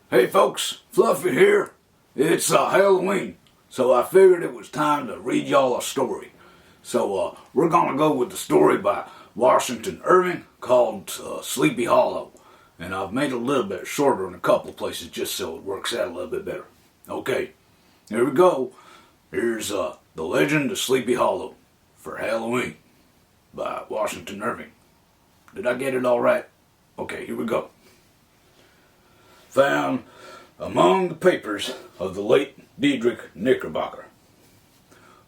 Hey folks, Fluffy here. It's Halloween, so I figured it was time to read y'all a story. So we're gonna go with the story by Washington Irving called Sleepy Hollow. And I've made it a little bit shorter in a couple of places just so it works out a little bit better. Okay, here we go. Here's The Legend of Sleepy Hollow for Halloween by Washington Irving. Did I get it all right? Okay, here we go. Found among the papers of the late Diedrich Knickerbocker.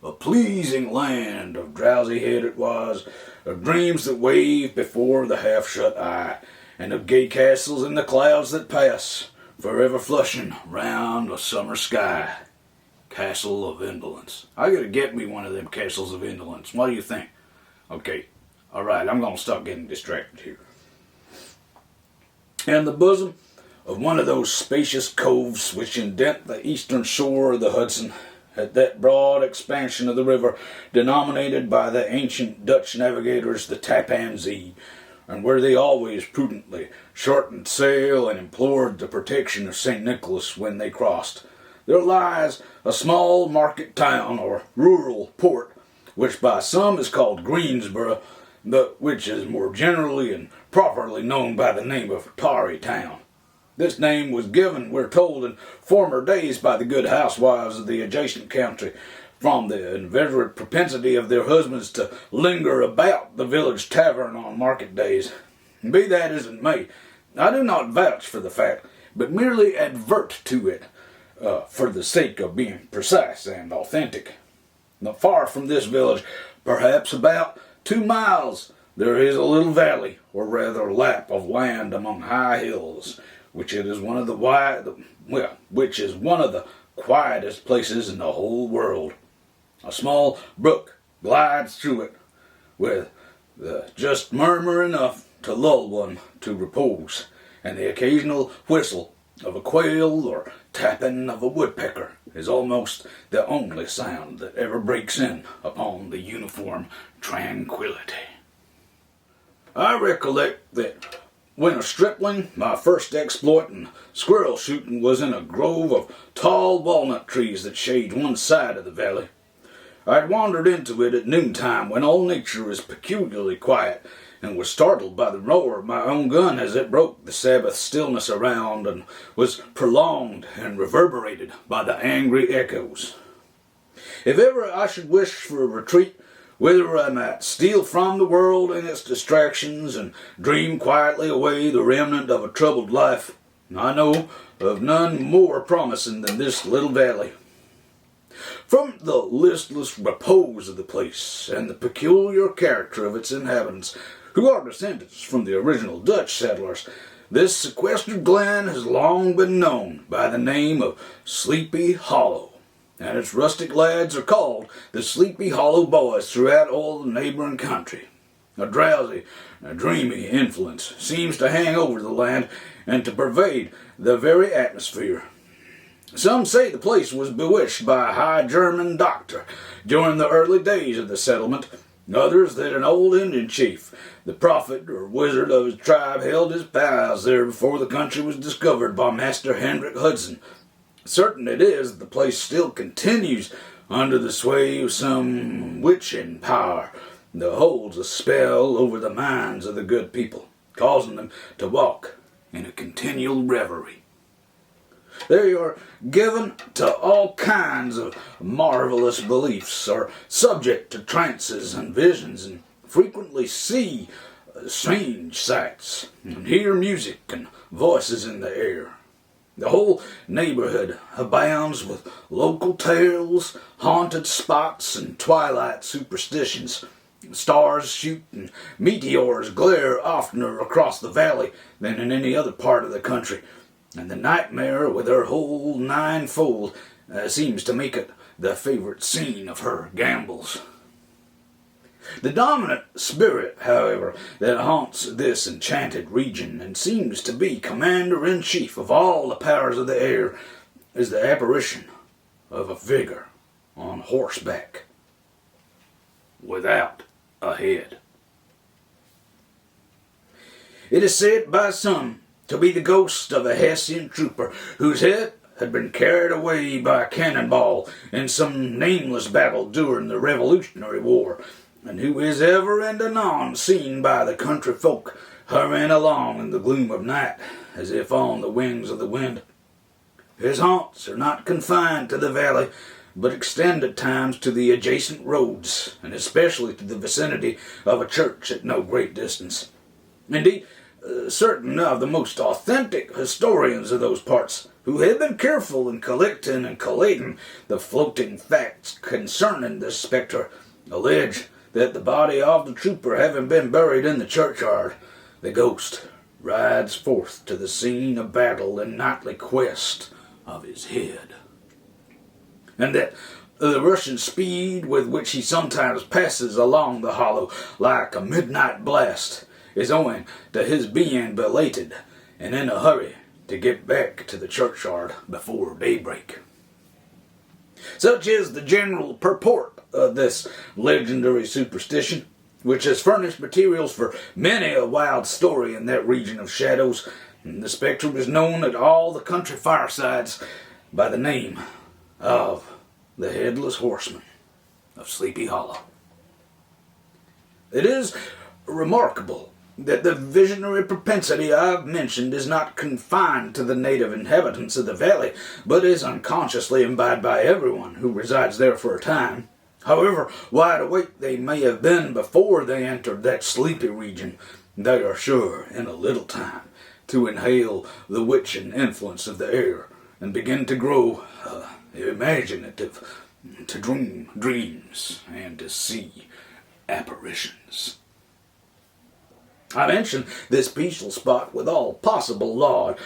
A pleasing land of drowsy head it was, of dreams that wave before the half-shut eye, and of gay castles in the clouds that pass, forever flushing round a summer sky. Castle of Indolence. I gotta get me one of them castles of indolence. What do you think? Okay, alright, I'm gonna stop getting distracted here. And the bosom of one of those spacious coves which indent the eastern shore of the Hudson, at that broad expansion of the river denominated by the ancient Dutch navigators the Tappan Zee, and where they always prudently shortened sail and implored the protection of St. Nicholas when they crossed, there lies a small market town or rural port, which by some is called Greensboro, but which is more generally and properly known by the name of Tarrytown. This name was given, we're told, in former days by the good housewives of the adjacent country, from the inveterate propensity of their husbands to linger about the village tavern on market days. Be that as it may, I do not vouch for the fact, but merely advert to it, for the sake of being precise and authentic. Not far from this village, perhaps about 2 miles, there is a little valley, or rather lap of land among high hills, which is one of the quietest places in the whole world. A small brook glides through it, with just murmur enough to lull one to repose, and the occasional whistle of a quail or tapping of a woodpecker is almost the only sound that ever breaks in upon the uniform tranquility. I recollect that when a stripling, my first exploit in squirrel shooting was in a grove of tall walnut trees that shade one side of the valley. I had wandered into it at noontime when all nature is peculiarly quiet, and was startled by the roar of my own gun as it broke the Sabbath stillness around and was prolonged and reverberated by the angry echoes. If ever I should wish for a retreat whither I might steal from the world and its distractions and dream quietly away the remnant of a troubled life, I know of none more promising than this little valley. From the listless repose of the place and the peculiar character of its inhabitants, who are descendants from the original Dutch settlers, this sequestered glen has long been known by the name of Sleepy Hollow, and its rustic lads are called the Sleepy Hollow Boys throughout all the neighboring country. A drowsy, dreamy influence seems to hang over the land and to pervade the very atmosphere. Some say the place was bewitched by a high German doctor during the early days of the settlement. Others that an old Indian chief, the prophet or wizard of his tribe, held his powwows there before the country was discovered by Master Hendrik Hudson. Certain it is that the place still continues under the sway of some witching power that holds a spell over the minds of the good people, causing them to walk in a continual reverie. They are given to all kinds of marvelous beliefs, are subject to trances and visions, and frequently see strange sights, and hear music and voices in the air. The whole neighborhood abounds with local tales, haunted spots, and twilight superstitions. Stars shoot and meteors glare oftener across the valley than in any other part of the country, and the nightmare with her whole ninefold seems to make it the favorite scene of her gambols. The dominant spirit, however, that haunts this enchanted region and seems to be commander-in-chief of all the powers of the air is the apparition of a figure on horseback without a head. It is said by some to be the ghost of a Hessian trooper whose head had been carried away by a cannonball in some nameless battle during the Revolutionary War, and who is ever and anon seen by the country folk hurrying along in the gloom of night, as if on the wings of the wind. His haunts are not confined to the valley, but extend at times to the adjacent roads, and especially to the vicinity of a church at no great distance. Indeed, certain of the most authentic historians of those parts, who have been careful in collecting and collating the floating facts concerning this spectre, allege that the body of the trooper having been buried in the churchyard, the ghost rides forth to the scene of battle in nightly quest of his head, and that the rushing speed with which he sometimes passes along the hollow like a midnight blast is owing to his being belated and in a hurry to get back to the churchyard before daybreak. Such is the general purport of this legendary superstition, which has furnished materials for many a wild story in that region of shadows, and the spectre is known at all the country firesides by the name of the Headless Horseman of Sleepy Hollow. It is remarkable that the visionary propensity I've mentioned is not confined to the native inhabitants of the valley, but is unconsciously imbibed by everyone who resides there for a time. However wide awake they may have been before they entered that sleepy region, they are sure in a little time to inhale the witching influence of the air and begin to grow imaginative, to dream dreams and to see apparitions. I mention this peaceful spot with all possible laud,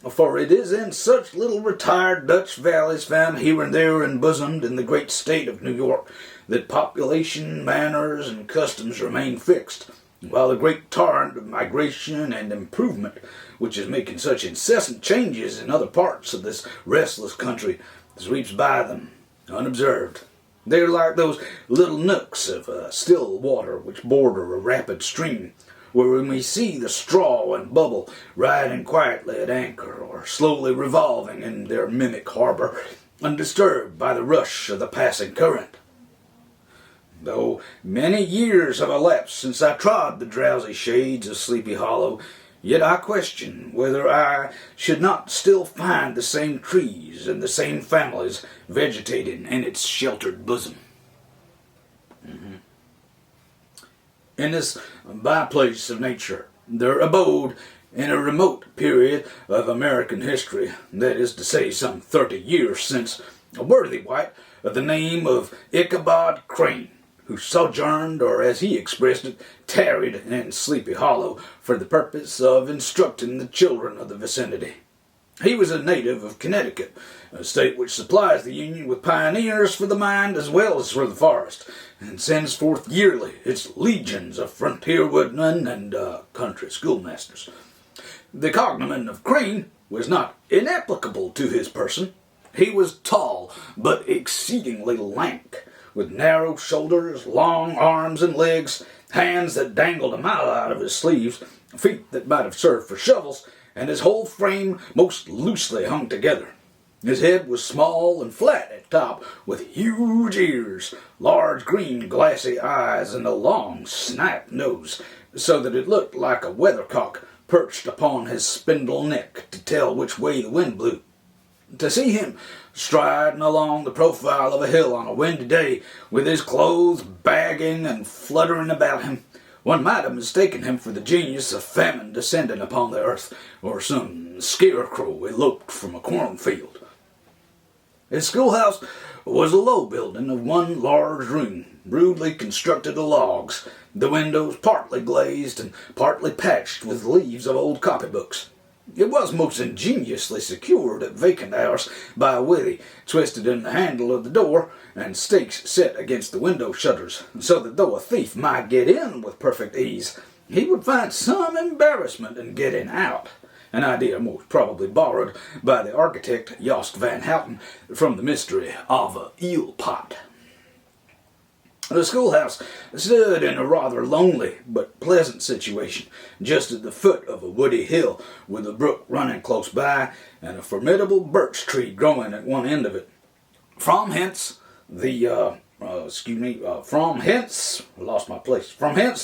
for it is in such little retired Dutch valleys found here and there embosomed in the great state of New York that population, manners, and customs remain fixed, while the great torrent of migration and improvement, which is making such incessant changes in other parts of this restless country, sweeps by them unobserved. They are like those little nooks of still water which border a rapid stream, where we may see the straw and bubble riding quietly at anchor or slowly revolving in their mimic harbor, undisturbed by the rush of the passing current. Though many years have elapsed since I trod the drowsy shades of Sleepy Hollow, yet I question whether I should not still find the same trees and the same families vegetating in its sheltered bosom. In this byplace of nature, there abode in a remote period of American history, that is to say some 30 years since, a worthy wight of the name of Ichabod Crane, who sojourned, or as he expressed it, tarried in Sleepy Hollow for the purpose of instructing the children of the vicinity. He was a native of Connecticut, a state which supplies the Union with pioneers for the mind as well as for the forest, and sends forth yearly its legions of frontier woodmen and country schoolmasters. The cognomen of Crane was not inapplicable to his person. He was tall, but exceedingly lank, with narrow shoulders, long arms and legs, hands that dangled a mile out of his sleeves, feet that might have served for shovels, and his whole frame most loosely hung together. His head was small and flat at top, with huge ears, large green glassy eyes, and a long snipe nose, so that it looked like a weathercock perched upon his spindle neck to tell which way the wind blew. To see him striding along the profile of a hill on a windy day, with his clothes bagging and fluttering about him, one might have mistaken him for the genius of famine descending upon the earth, or some scarecrow eloped from a cornfield. His schoolhouse was a low building of one large room, rudely constructed of logs, the windows partly glazed and partly patched with leaves of old copybooks. It was most ingeniously secured at vacant hours by a withy twisted in the handle of the door and stakes set against the window shutters, so that though a thief might get in with perfect ease, he would find some embarrassment in getting out, an idea most probably borrowed by the architect Jost van Houten from the mystery of a eel pot. The schoolhouse stood in a rather lonely but pleasant situation, just at the foot of a woody hill, with a brook running close by and a formidable birch tree growing at one end of it. From hence the From hence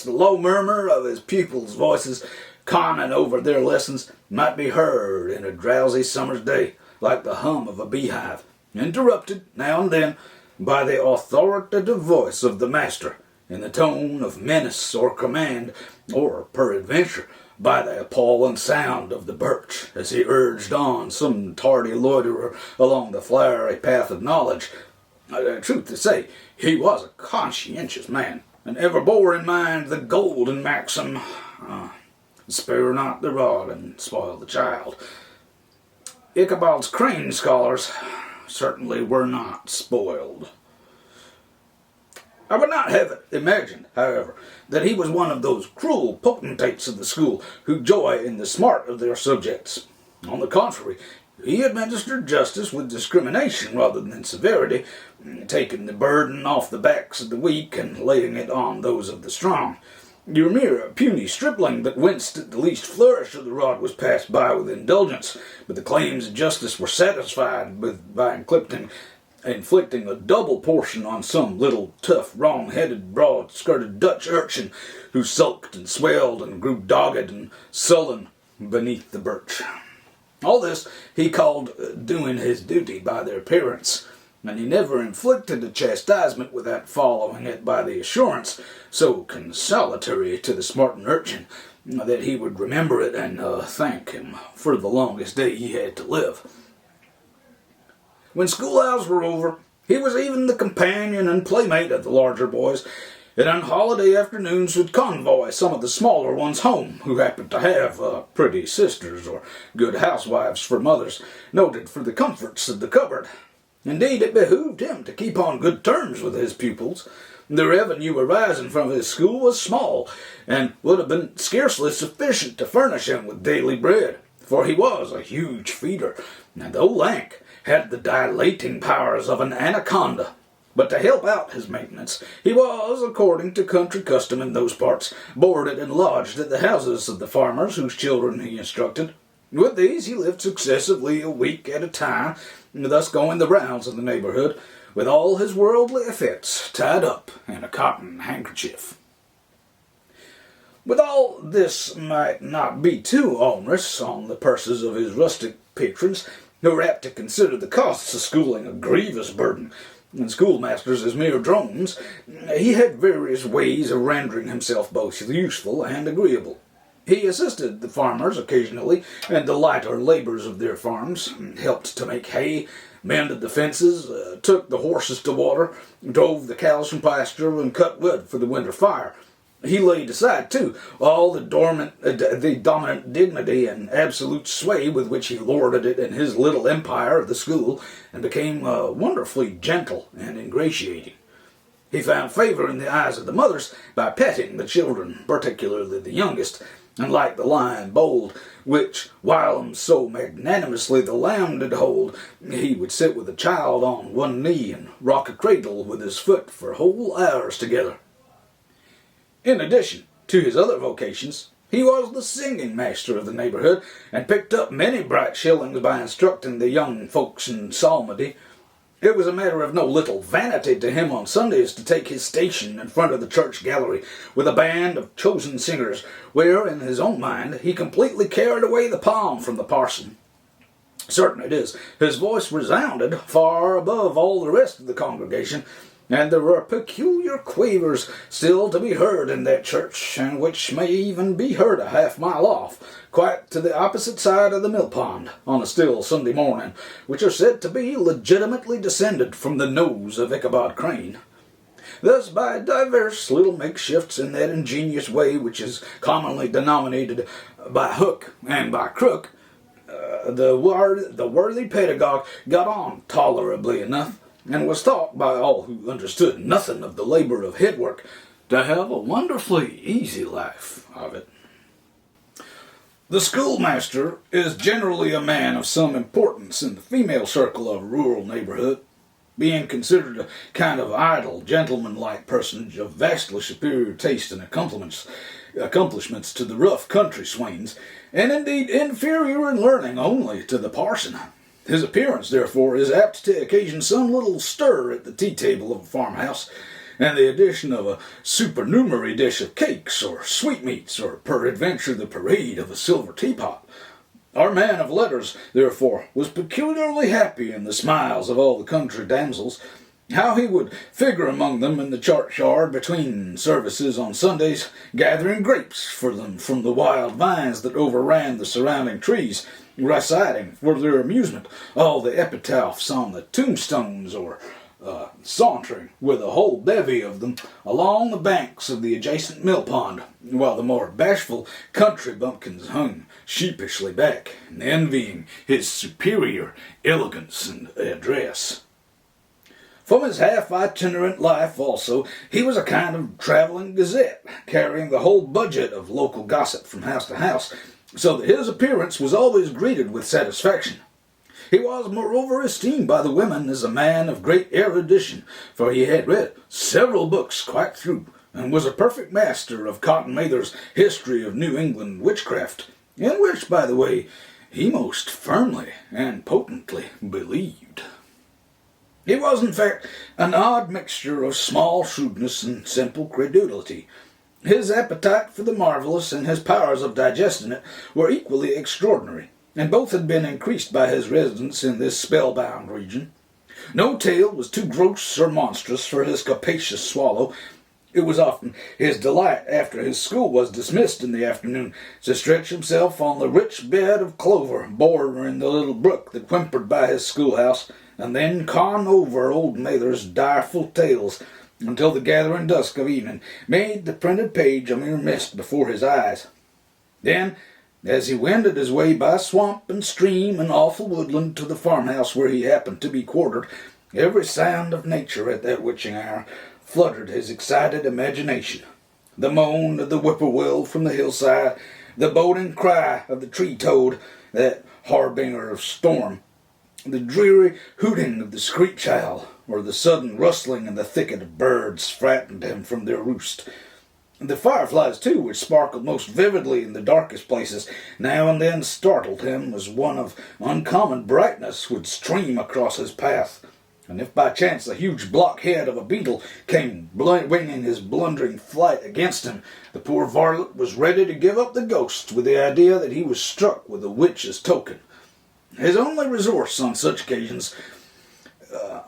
the low murmur of his pupils' voices, conning over their lessons, might be heard in a drowsy summer's day, like the hum of a beehive, interrupted now and then by the authoritative voice of the master, in the tone of menace or command, or peradventure by the appalling sound of the birch, as he urged on some tardy loiterer along the flowery path of knowledge. Truth to say, he was a conscientious man, and ever bore in mind the golden maxim, spare not the rod and spoil the child. Ichabod's Crane scholars certainly were not spoiled. I would not have it imagined, however, that he was one of those cruel potentates of the school who joy in the smart of their subjects. On the contrary, he administered justice with discrimination rather than severity, taking the burden off the backs of the weak and laying it on those of the strong. Your mere puny stripling that winced at the least flourish of the rod was passed by with indulgence, but the claims of justice were satisfied by inflicting a double portion on some little tough, wrong-headed, broad-skirted Dutch urchin who sulked and swelled and grew dogged and sullen beneath the birch. All this he called doing his duty by their parents, and he never inflicted a chastisement without following it by the assurance, so consolatory to the smarting urchin, that he would remember it and thank him for the longest day he had to live. When school hours were over, he was even the companion and playmate of the larger boys, and on holiday afternoons would convoy some of the smaller ones home, who happened to have pretty sisters or good housewives for mothers, noted for the comforts of the cupboard. Indeed, it behooved him to keep on good terms with his pupils. The revenue arising from his school was small, and would have been scarcely sufficient to furnish him with daily bread, for he was a huge feeder, and though lank, had the dilating powers of an anaconda. But to help out his maintenance, he was, according to country custom in those parts, boarded and lodged at the houses of the farmers whose children he instructed. With these he lived successively a week at a time, thus going the rounds of the neighborhood, with all his worldly effects tied up in a cotton handkerchief. But all this might not be too onerous on the purses of his rustic patrons, who were apt to consider the costs of schooling a grievous burden, and schoolmasters as mere drones. He had various ways of rendering himself both useful and agreeable. He assisted the farmers occasionally in the lighter labors of their farms, helped to make hay, mended the fences, took the horses to water, drove the cows from pasture, and cut wood for the winter fire. He laid aside, too, all the dominant dignity and absolute sway with which he lorded it in his little empire of the school, and became wonderfully gentle and ingratiating. He found favor in the eyes of the mothers by petting the children, particularly the youngest, and like the lion bold, which whilom so magnanimously the lamb did hold, he would sit with the child on one knee and rock a cradle with his foot for whole hours together. In addition to his other vocations, he was the singing master of the neighborhood, and picked up many bright shillings by instructing the young folks in psalmody. It was a matter of no little vanity to him on Sundays to take his station in front of the church gallery with a band of chosen singers, where, in his own mind, he completely carried away the palm from the parson. Certain it is, his voice resounded far above all the rest of the congregation, and there were peculiar quavers still to be heard in that church, and which may even be heard a half-mile off, quite to the opposite side of the mill pond, on a still Sunday morning, which are said to be legitimately descended from the nose of Ichabod Crane. Thus, by divers little makeshifts in that ingenious way which is commonly denominated by hook and by crook, the worthy pedagogue got on tolerably enough, and was thought by all who understood nothing of the labor of headwork to have a wonderfully easy life of it. The schoolmaster is generally a man of some importance in the female circle of a rural neighborhood. being considered a kind of idle, gentlemanlike personage of vastly superior taste and accomplishments to the rough country swains, and indeed inferior in learning only to the parson. His appearance, therefore, is apt to occasion some little stir at the tea-table of a farmhouse, and the addition of a supernumerary dish of cakes or sweetmeats, or peradventure the parade of a silver teapot. Our man of letters, therefore, was peculiarly happy in the smiles of all the country damsels. How he would figure among them in the churchyard between services on Sundays, gathering grapes for them from the wild vines that overran the surrounding trees, reciting for their amusement all the epitaphs on the tombstones, or sauntering with a whole bevy of them along the banks of the adjacent mill pond, while the more bashful country bumpkins hung sheepishly back, envying his superior elegance and address. From his half-itinerant life, also, he was a kind of traveling gazette, carrying the whole budget of local gossip from house to house, so that his appearance was always greeted with satisfaction. He was, moreover, esteemed by the women as a man of great erudition, for he had read several books quite through, and was a perfect master of Cotton Mather's History of New England Witchcraft, in which, by the way, he most firmly and potently believed. He was, in fact, an odd mixture of small shrewdness and simple credulity. His appetite for the marvellous and his powers of digesting it were equally extraordinary, and both had been increased by his residence in this spellbound region. No tale was too gross or monstrous for his capacious swallow. It was often his delight, after his school was dismissed in the afternoon, to stretch himself on the rich bed of clover bordering the little brook that whimpered by his schoolhouse, and then con over old Mather's direful tales until the gathering dusk of evening made the printed page a mere mist before his eyes. Then, as he wended his way by swamp and stream and awful woodland to the farmhouse where he happened to be quartered, every sound of nature at that witching hour fluttered his excited imagination. The moan of the whippoorwill from the hillside, the boding cry of the tree-toad, that harbinger of storm, the dreary hooting of the screech owl, or the sudden rustling in the thicket of birds frightened him from their roost. The fireflies, too, which sparkled most vividly in the darkest places, now and then startled him as one of uncommon brightness would stream across his path. And if by chance the huge blockhead of a beetle came winging his blundering flight against him, the poor varlet was ready to give up the ghost with the idea that he was struck with a witch's token. His only resource on such occasions,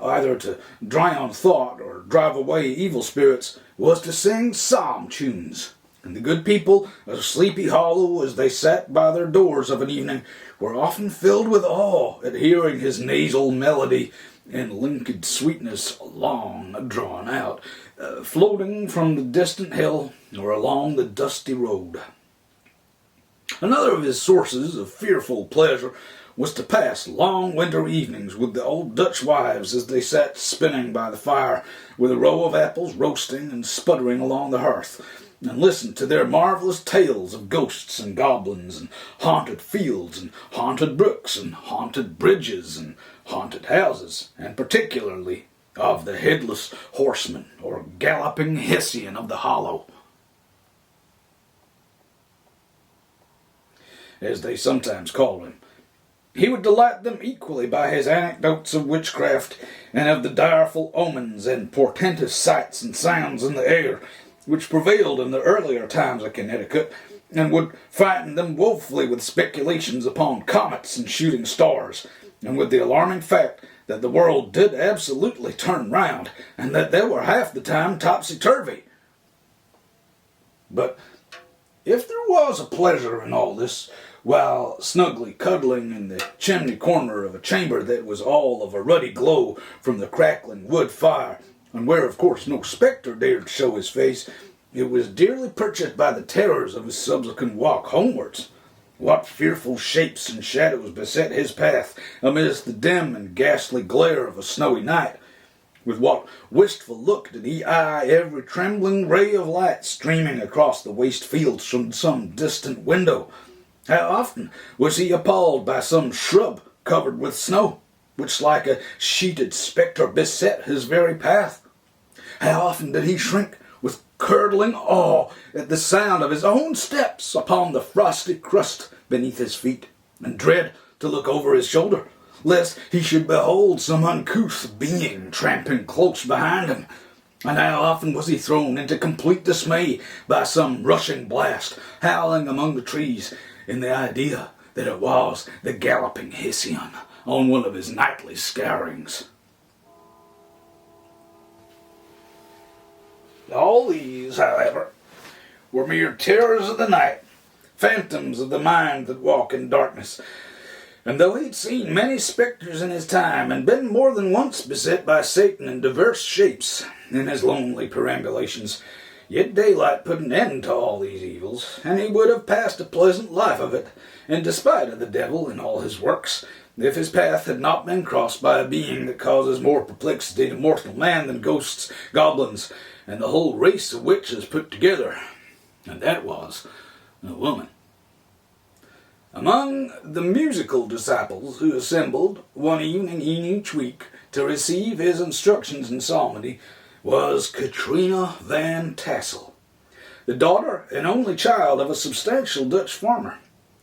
either to drown thought or drive away evil spirits, was to sing psalm tunes. And the good people of Sleepy Hollow, as they sat by their doors of an evening, were often filled with awe at hearing his nasal melody and linked sweetness long drawn out, floating from the distant hill or along the dusty road. Another of his sources of fearful pleasure was to pass long winter evenings with the old Dutch wives as they sat spinning by the fire, with a row of apples roasting and sputtering along the hearth, and listen to their marvelous tales of ghosts and goblins and haunted fields and haunted brooks and haunted bridges and haunted houses, and particularly of the headless horseman or galloping Hessian of the hollow, as they sometimes called him. He would delight them equally by his anecdotes of witchcraft and of the direful omens and portentous sights and sounds in the air which prevailed in the earlier times of Connecticut, and would frighten them woefully with speculations upon comets and shooting stars, and with the alarming fact that the world did absolutely turn round, and that they were half the time topsy-turvy. But if there was a pleasure in all this, while snugly cuddling in the chimney corner of a chamber that was all of a ruddy glow from the crackling wood fire, and where, of course, no spectre dared show his face, it was dearly purchased by the terrors of his subsequent walk homewards. What fearful shapes and shadows beset his path amidst the dim and ghastly glare of a snowy night! With what wistful look did he eye every trembling ray of light streaming across the waste fields from some distant window! How often was he appalled by some shrub covered with snow, which like a sheeted spectre beset his very path? How often did he shrink with curdling awe at the sound of his own steps upon the frosty crust beneath his feet, and dread to look over his shoulder, lest he should behold some uncouth being tramping close behind him? And how often was he thrown into complete dismay by some rushing blast howling among the trees, in the idea that it was the galloping Hessian on one of his nightly scourings. All these, however, were mere terrors of the night, phantoms of the mind that walk in darkness. And though he'd seen many spectres in his time, and been more than once beset by Satan in diverse shapes in his lonely perambulations, yet daylight put an end to all these evils, and he would have passed a pleasant life of it, in despite of the devil and all his works, if his path had not been crossed by a being that causes more perplexity to mortal man than ghosts, goblins, and the whole race of witches put together, and that was a woman. Among the musical disciples who assembled one evening in each week to receive his instructions in psalmody was Katrina van Tassel, the daughter and only child of a substantial Dutch farmer.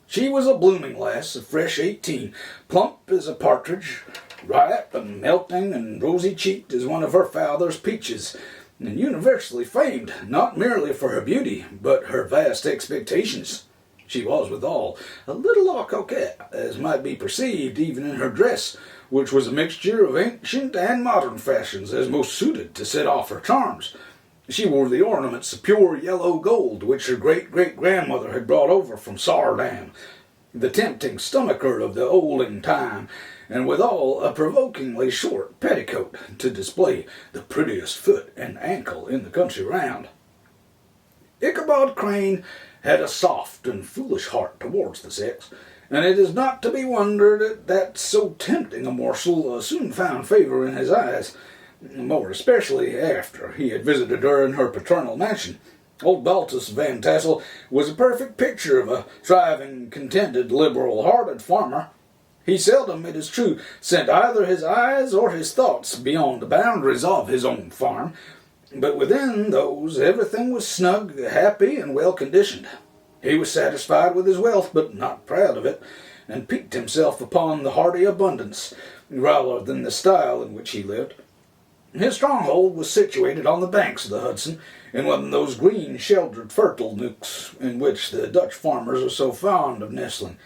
She was a blooming lass of fresh 18, plump as a partridge, ripe and melting and rosy-cheeked as one of her father's peaches, and universally famed not merely for her beauty, but her vast expectations. She was withal a little coquette, as might be perceived even in her dress, which was a mixture of ancient and modern fashions, as most suited to set off her charms. She wore the ornaments of pure yellow gold, which her great-great-grandmother had brought over from Saardam, the tempting stomacher of the olden time, and withal a provokingly short petticoat to display the prettiest foot and ankle in the country round. Ichabod Crane had a soft and foolish heart towards the sex, and it is not to be wondered at that so tempting a morsel soon found favour in his eyes, more especially after he had visited her in her paternal mansion. Old Baltus Van Tassel was a perfect picture of a thriving, contented, liberal-hearted farmer. He seldom, it is true, sent either his eyes or his thoughts beyond the boundaries of his own farm, but within those everything was snug, happy, and well-conditioned. He was satisfied with his wealth, but not proud of it, and piqued himself upon the hearty abundance, rather than the style in which he lived. His stronghold was situated on the banks of the Hudson, in one of those green, sheltered, fertile nooks in which the Dutch farmers are so fond of nestling.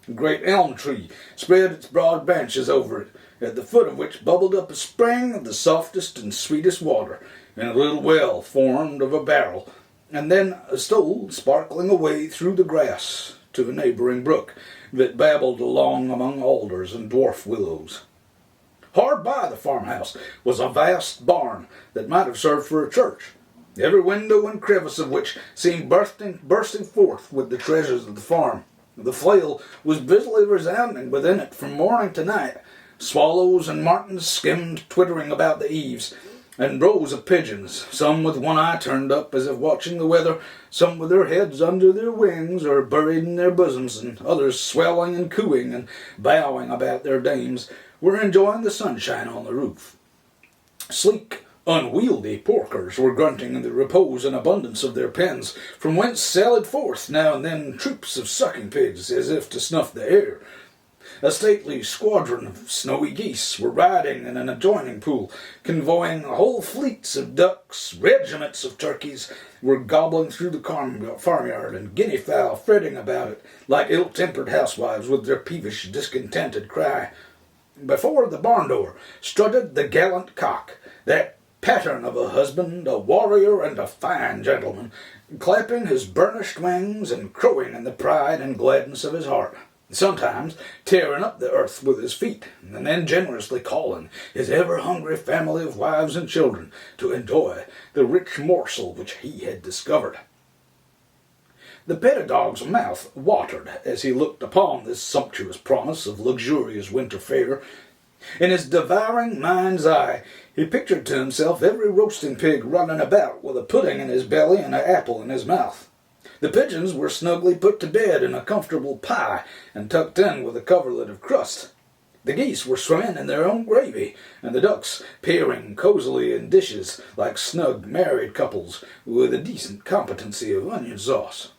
A great elm tree spread its broad branches over it, at the foot of which bubbled up a spring of the softest and sweetest water, in a little well formed of a barrel, and then stole sparkling away through the grass to a neighbouring brook that babbled along among alders and dwarf willows. Hard by the farmhouse was a vast barn that might have served for a church, every window and crevice of which seemed bursting forth with the treasures of the farm. The flail was busily resounding within it from morning to night. Swallows and martins skimmed twittering about the eaves, and rows of pigeons, some with one eye turned up as if watching the weather, some with their heads under their wings or buried in their bosoms, and others swelling and cooing and bowing about their dames, were enjoying the sunshine on the roof. Sleek, unwieldy porkers were grunting in the repose and abundance of their pens, from whence sallied forth now and then troops of sucking pigs, as if to snuff the air. A stately squadron of snowy geese were riding in an adjoining pool, convoying whole fleets of ducks. Regiments of turkeys were gobbling through the farmyard, and guinea fowl fretting about it, like ill-tempered housewives with their peevish, discontented cry. Before the barn door strutted the gallant cock, that pattern of a husband, a warrior, and a fine gentleman, clapping his burnished wings and crowing in the pride and gladness of his heart, sometimes tearing up the earth with his feet, and then generously calling his ever-hungry family of wives and children to enjoy the rich morsel which he had discovered. The pedagog's mouth watered as he looked upon this sumptuous promise of luxurious winter fare. In his devouring mind's eye, he pictured to himself every roasting pig running about with a pudding in his belly and an apple in his mouth. The pigeons were snugly put to bed in a comfortable pie and tucked in with a coverlet of crust. The geese were swimming in their own gravy, and the ducks peering cozily in dishes like snug married couples with a decent competency of onion sauce.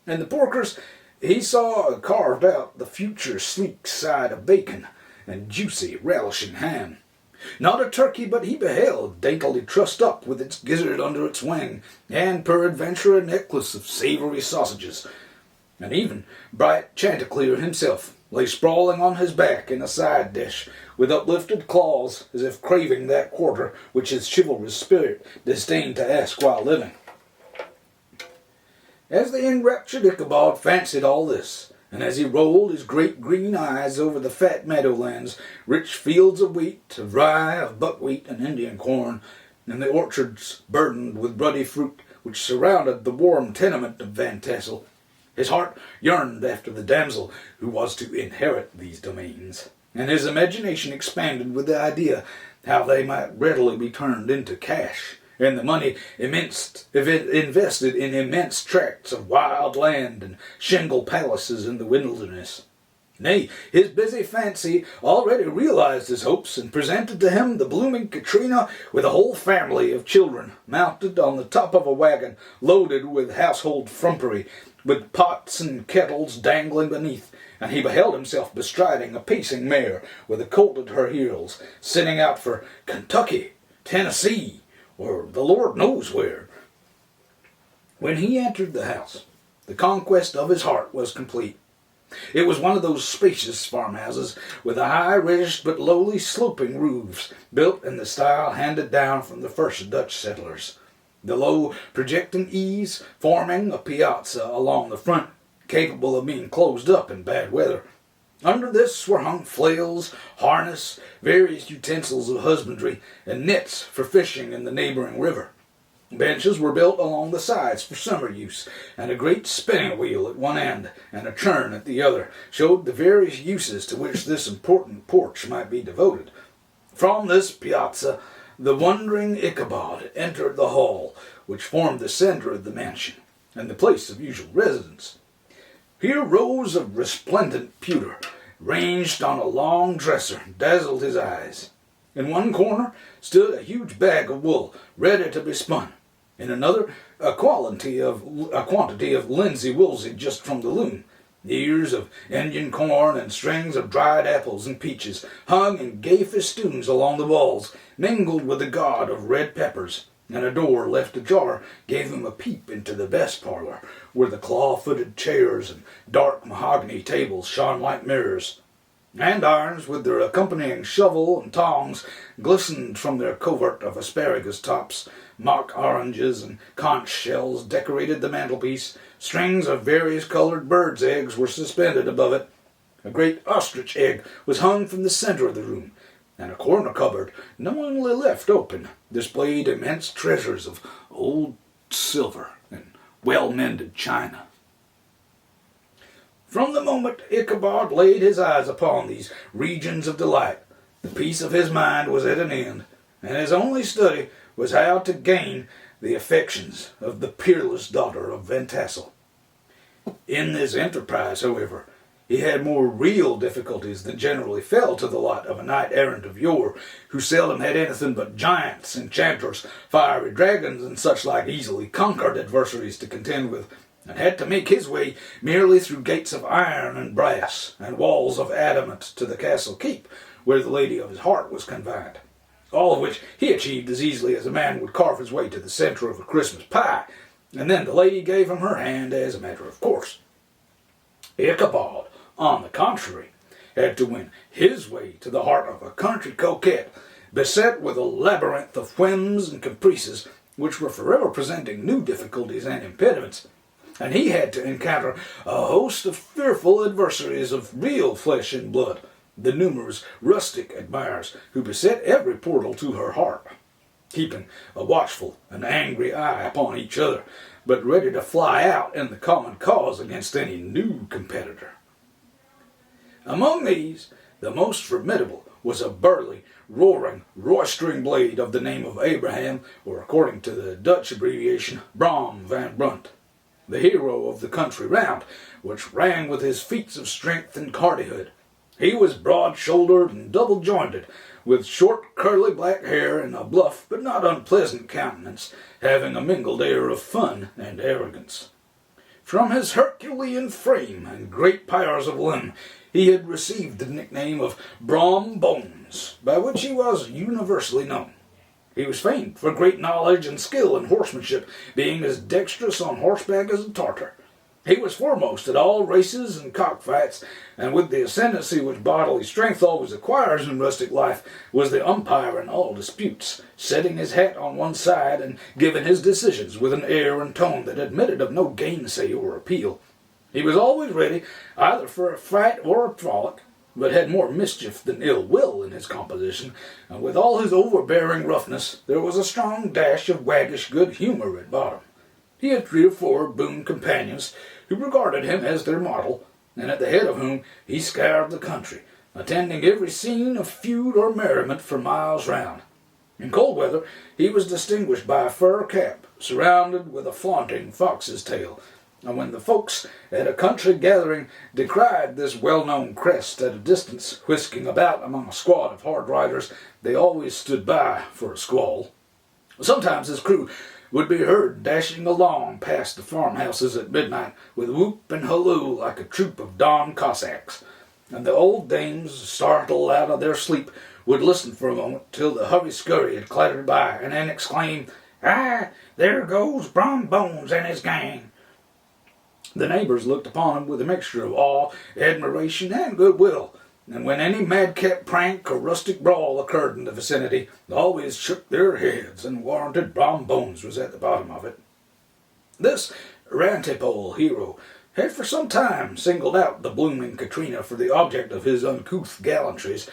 And the porkers, he saw carved out the future sleek side of bacon and juicy relishing ham. Not a turkey but he beheld, daintily trussed up with its gizzard under its wing, and peradventure a necklace of savoury sausages. And even bright Chanticleer himself lay sprawling on his back in a side dish, with uplifted claws, as if craving that quarter which his chivalrous spirit disdained to ask while living. As the enraptured Ichabod fancied all this, and as he rolled his great green eyes over the fat meadowlands, rich fields of wheat, of rye, of buckwheat, and Indian corn, and the orchards burdened with ruddy fruit which surrounded the warm tenement of Van Tassel, his heart yearned after the damsel who was to inherit these domains, and his imagination expanded with the idea how they might readily be turned into cash, and the money invested in immense tracts of wild land and shingle palaces in the wilderness. Nay, his busy fancy already realized his hopes, and presented to him the blooming Katrina with a whole family of children, mounted on the top of a wagon, loaded with household frumpery, with pots and kettles dangling beneath, and he beheld himself bestriding a pacing mare with a colt at her heels, setting out for Kentucky, Tennessee, or the Lord knows where. When he entered the house, the conquest of his heart was complete. It was one of those spacious farmhouses with the high ridged but lowly sloping roofs, built in the style handed down from the first Dutch settlers. The low projecting eaves forming a piazza along the front, capable of being closed up in bad weather. Under this were hung flails, harness, various utensils of husbandry, and nets for fishing in the neighboring river. Benches were built along the sides for summer use, and a great spinning wheel at one end and a churn at the other showed the various uses to which this important porch might be devoted. From this piazza the wondering Ichabod entered the hall, which formed the centre of the mansion, and the place of usual residence. Here rows of resplendent pewter, ranged on a long dresser, dazzled his eyes. In one corner stood a huge bag of wool, ready to be spun. In another, a quantity of linsey-woolsey just from the loom. Ears of Indian corn and strings of dried apples and peaches hung in gay festoons along the walls, mingled with the god of red peppers, and a door left ajar gave him a peep into the best parlor, where the claw-footed chairs and dark mahogany tables shone like mirrors. Andirons, with their accompanying shovel and tongs, glistened from their covert of asparagus tops. Mock oranges and conch shells decorated the mantelpiece. Strings of various colored birds' eggs were suspended above it. A great ostrich egg was hung from the center of the room, and a corner cupboard, knowingly left open, displayed immense treasures of old silver and well-mended china. From the moment Ichabod laid his eyes upon these regions of delight, the peace of his mind was at an end, and his only study was how to gain the affections of the peerless daughter of Van Tassel. In this enterprise, however, he had more real difficulties than generally fell to the lot of a knight-errant of yore, who seldom had anything but giants, enchanters, fiery dragons, and such like easily conquered adversaries to contend with, and had to make his way merely through gates of iron and brass, and walls of adamant to the castle keep, where the lady of his heart was confined. All of which he achieved as easily as a man would carve his way to the centre of a Christmas pie, and then the lady gave him her hand as a matter of course. Ichabod, on the contrary, had to win his way to the heart of a country coquette, beset with a labyrinth of whims and caprices, which were forever presenting new difficulties and impediments, and he had to encounter a host of fearful adversaries of real flesh and blood, the numerous rustic admirers who beset every portal to her heart, keeping a watchful and angry eye upon each other, but ready to fly out in the common cause against any new competitor. Among these, the most formidable was a burly, roaring, roistering blade of the name of Abraham, or according to the Dutch abbreviation, Brom van Brunt, the hero of the country round, which rang with his feats of strength and hardihood. He was broad-shouldered and double-jointed, with short curly black hair and a bluff but not unpleasant countenance, having a mingled air of fun and arrogance. From his Herculean frame and great powers of limb, he had received the nickname of Brom Bones, by which he was universally known. He was famed for great knowledge and skill in horsemanship, being as dexterous on horseback as a Tartar. He was foremost at all races and cockfights, and with the ascendancy which bodily strength always acquires in rustic life, was the umpire in all disputes, setting his hat on one side and giving his decisions with an air and tone that admitted of no gainsay or appeal. He was always ready either for a fight or a frolic, but had more mischief than ill will in his composition, and with all his overbearing roughness, there was a strong dash of waggish good humour at bottom. He had 3 or 4 boon companions who regarded him as their model, and at the head of whom he scoured the country, attending every scene of feud or merriment for miles round. In cold weather he was distinguished by a fur cap, surrounded with a flaunting fox's tail, and when the folks at a country gathering descried this well-known crest at a distance, whisking about among a squad of hard riders, they always stood by for a squall. Sometimes his crew would be heard dashing along past the farmhouses at midnight with whoop and halloo like a troop of Don Cossacks, and the old dames, startled out of their sleep, would listen for a moment till the hurry-scurry had clattered by, and then exclaim, "Ah, there goes Brom Bones and his gang." The neighbors looked upon him with a mixture of awe, admiration, and goodwill, and when any madcap prank or rustic brawl occurred in the vicinity, they always shook their heads and warranted Brom Bones was at the bottom of it. This rantipole hero had for some time singled out the blooming Katrina for the object of his uncouth gallantries,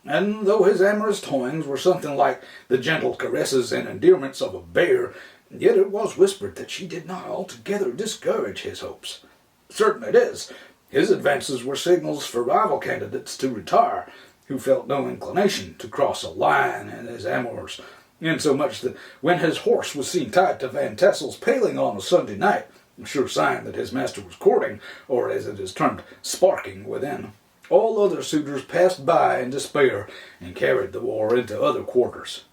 and though his amorous toyings were something like the gentle caresses and endearments of a bear, yet it was whispered that she did not altogether discourage his hopes. Certain it is, his advances were signals for rival candidates to retire, who felt no inclination to cross a line in his amours, insomuch that when his horse was seen tied to Van Tassel's paling on a Sunday night, a sure sign that his master was courting, or as it is termed, sparking within, all other suitors passed by in despair and carried the war into other quarters.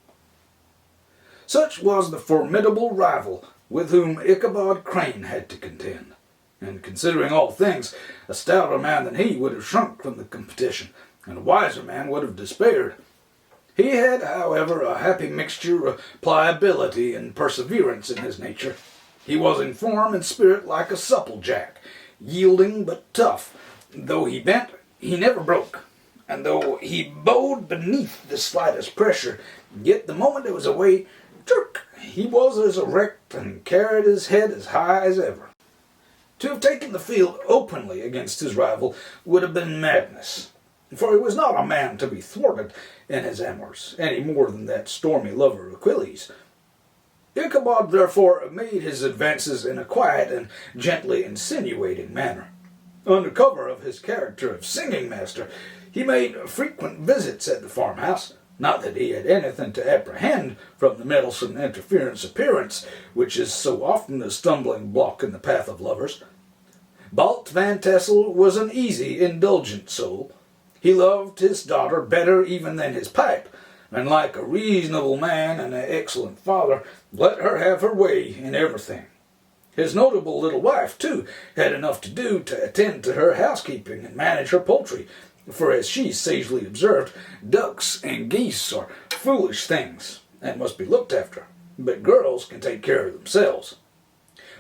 Such was the formidable rival with whom Ichabod Crane had to contend, and considering all things, a stouter man than he would have shrunk from the competition, and a wiser man would have despaired. He had, however, a happy mixture of pliability and perseverance in his nature. He was in form and spirit like a supple jack, yielding but tough. Though he bent, he never broke, and though he bowed beneath the slightest pressure, yet the moment it was away, jerk, he was as erect and carried his head as high as ever. To have taken the field openly against his rival would have been madness, for he was not a man to be thwarted in his amours, any more than that stormy lover Achilles. Ichabod therefore made his advances in a quiet and gently insinuating manner. Under cover of his character of singing master, he made frequent visits at the farmhouse, not that he had anything to apprehend from the meddlesome interference appearance, which is so often a stumbling block in the path of lovers. Balt Van Tassel was an easy, indulgent soul. He loved his daughter better even than his pipe, and like a reasonable man and an excellent father, let her have her way in everything. His notable little wife, too, had enough to do to attend to her housekeeping and manage her poultry, for as she sagely observed, ducks and geese are foolish things, and must be looked after, but girls can take care of themselves.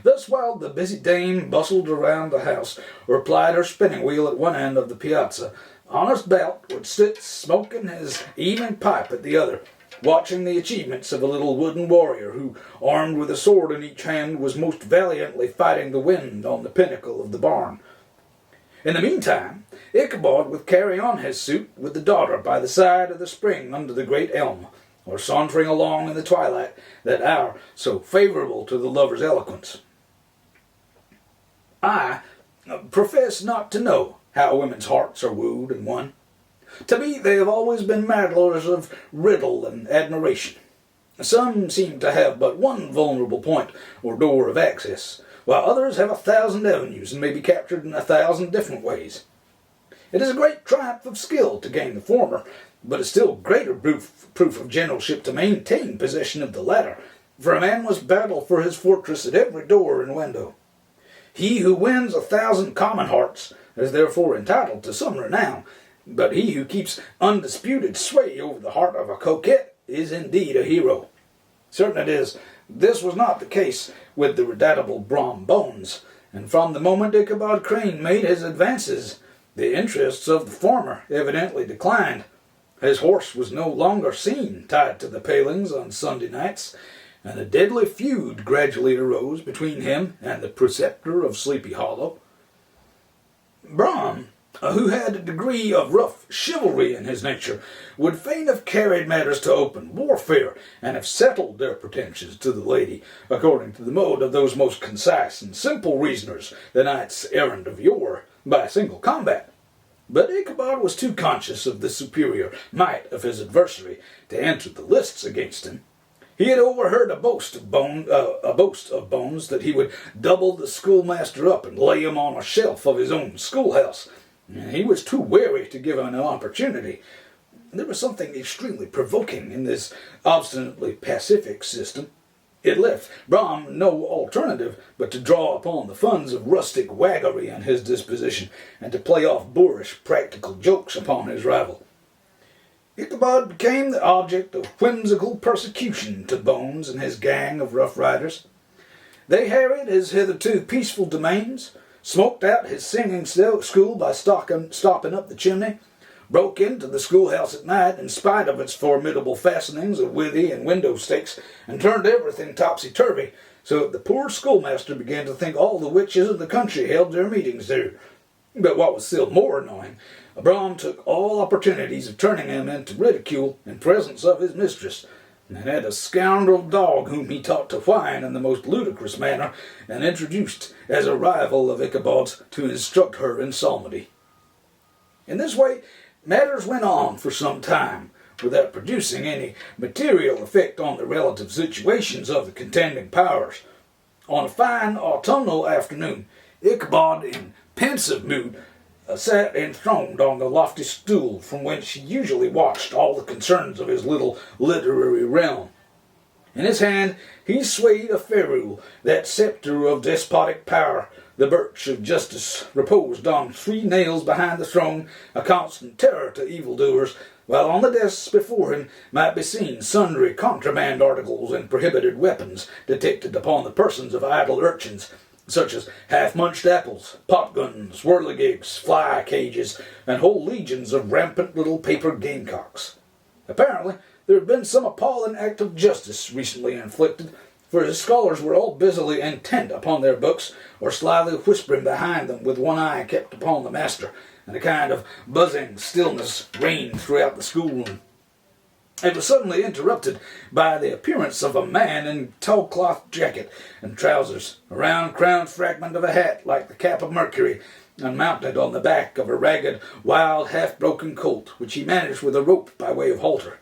Thus while the busy dame bustled around the house, or plied her spinning wheel at one end of the piazza, honest Balt would sit smoking his evening pipe at the other, watching the achievements of a little wooden warrior who, armed with a sword in each hand, was most valiantly fighting the wind on the pinnacle of the barn. In the meantime, Ichabod would carry on his suit with the daughter by the side of the spring under the great elm, or sauntering along in the twilight, that hour so favourable to the lover's eloquence. I profess not to know how women's hearts are wooed and won. To me they have always been matters of riddle and admiration. Some seem to have but one vulnerable point or door of access, while others have 1,000 avenues and may be captured in 1,000 different ways. It is a great triumph of skill to gain the former, but a still greater proof of generalship to maintain possession of the latter, for a man must battle for his fortress at every door and window. He who wins 1,000 common hearts is therefore entitled to some renown, but he who keeps undisputed sway over the heart of a coquette is indeed a hero. Certain it is, this was not the case with the redoubtable Brom Bones, and from the moment Ichabod Crane made his advances, the interests of the former evidently declined. His horse was no longer seen tied to the palings on Sunday nights, and a deadly feud gradually arose between him and the preceptor of Sleepy Hollow. Brom, who had a degree of rough chivalry in his nature, would fain have carried matters to open warfare, and have settled their pretensions to the lady, according to the mode of those most concise and simple reasoners, the knights errant of yore, by a single combat. But Ichabod was too conscious of the superior might of his adversary to enter the lists against him. He had overheard a boast of Bones that he would double the schoolmaster up and lay him on a shelf of his own schoolhouse. He was too wary to give him an opportunity. There was something extremely provoking in this obstinately pacific system. It left Brom no alternative but to draw upon the funds of rustic waggery in his disposition, and to play off boorish practical jokes upon his rival. Ichabod became the object of whimsical persecution to Bones and his gang of rough riders. They harried his hitherto peaceful domains, smoked out his singing school by stopping up the chimney, broke into the schoolhouse at night in spite of its formidable fastenings of withy and window stakes, and turned everything topsy-turvy, so that the poor schoolmaster began to think all the witches of the country held their meetings there. But what was still more annoying, Brom took all opportunities of turning him into ridicule in presence of his mistress, and had a scoundrel dog whom he taught to whine in the most ludicrous manner, and introduced as a rival of Ichabod's to instruct her in psalmody. In this way matters went on for some time, without producing any material effect on the relative situations of the contending powers. On a fine autumnal afternoon, Ichabod, in pensive mood, sat enthroned on the lofty stool from whence he usually watched all the concerns of his little literary realm. In his hand he swayed a ferule, that sceptre of despotic power. The birch of justice reposed on 3 nails behind the throne, a constant terror to evildoers, while on the desks before him might be seen sundry contraband articles and prohibited weapons detected upon the persons of idle urchins, such as half-munched apples, pop-guns, whirligigs, fly-cages, and whole legions of rampant little paper gamecocks. Apparently, there had been some appalling act of justice recently inflicted, for his scholars were all busily intent upon their books, or slyly whispering behind them with one eye kept upon the master, and a kind of buzzing stillness reigned throughout the schoolroom. It was suddenly interrupted by the appearance of a man in tall-cloth jacket and trousers, a round-crowned fragment of a hat like the cap of Mercury, and mounted on the back of a ragged, wild, half-broken colt, which he managed with a rope by way of halter.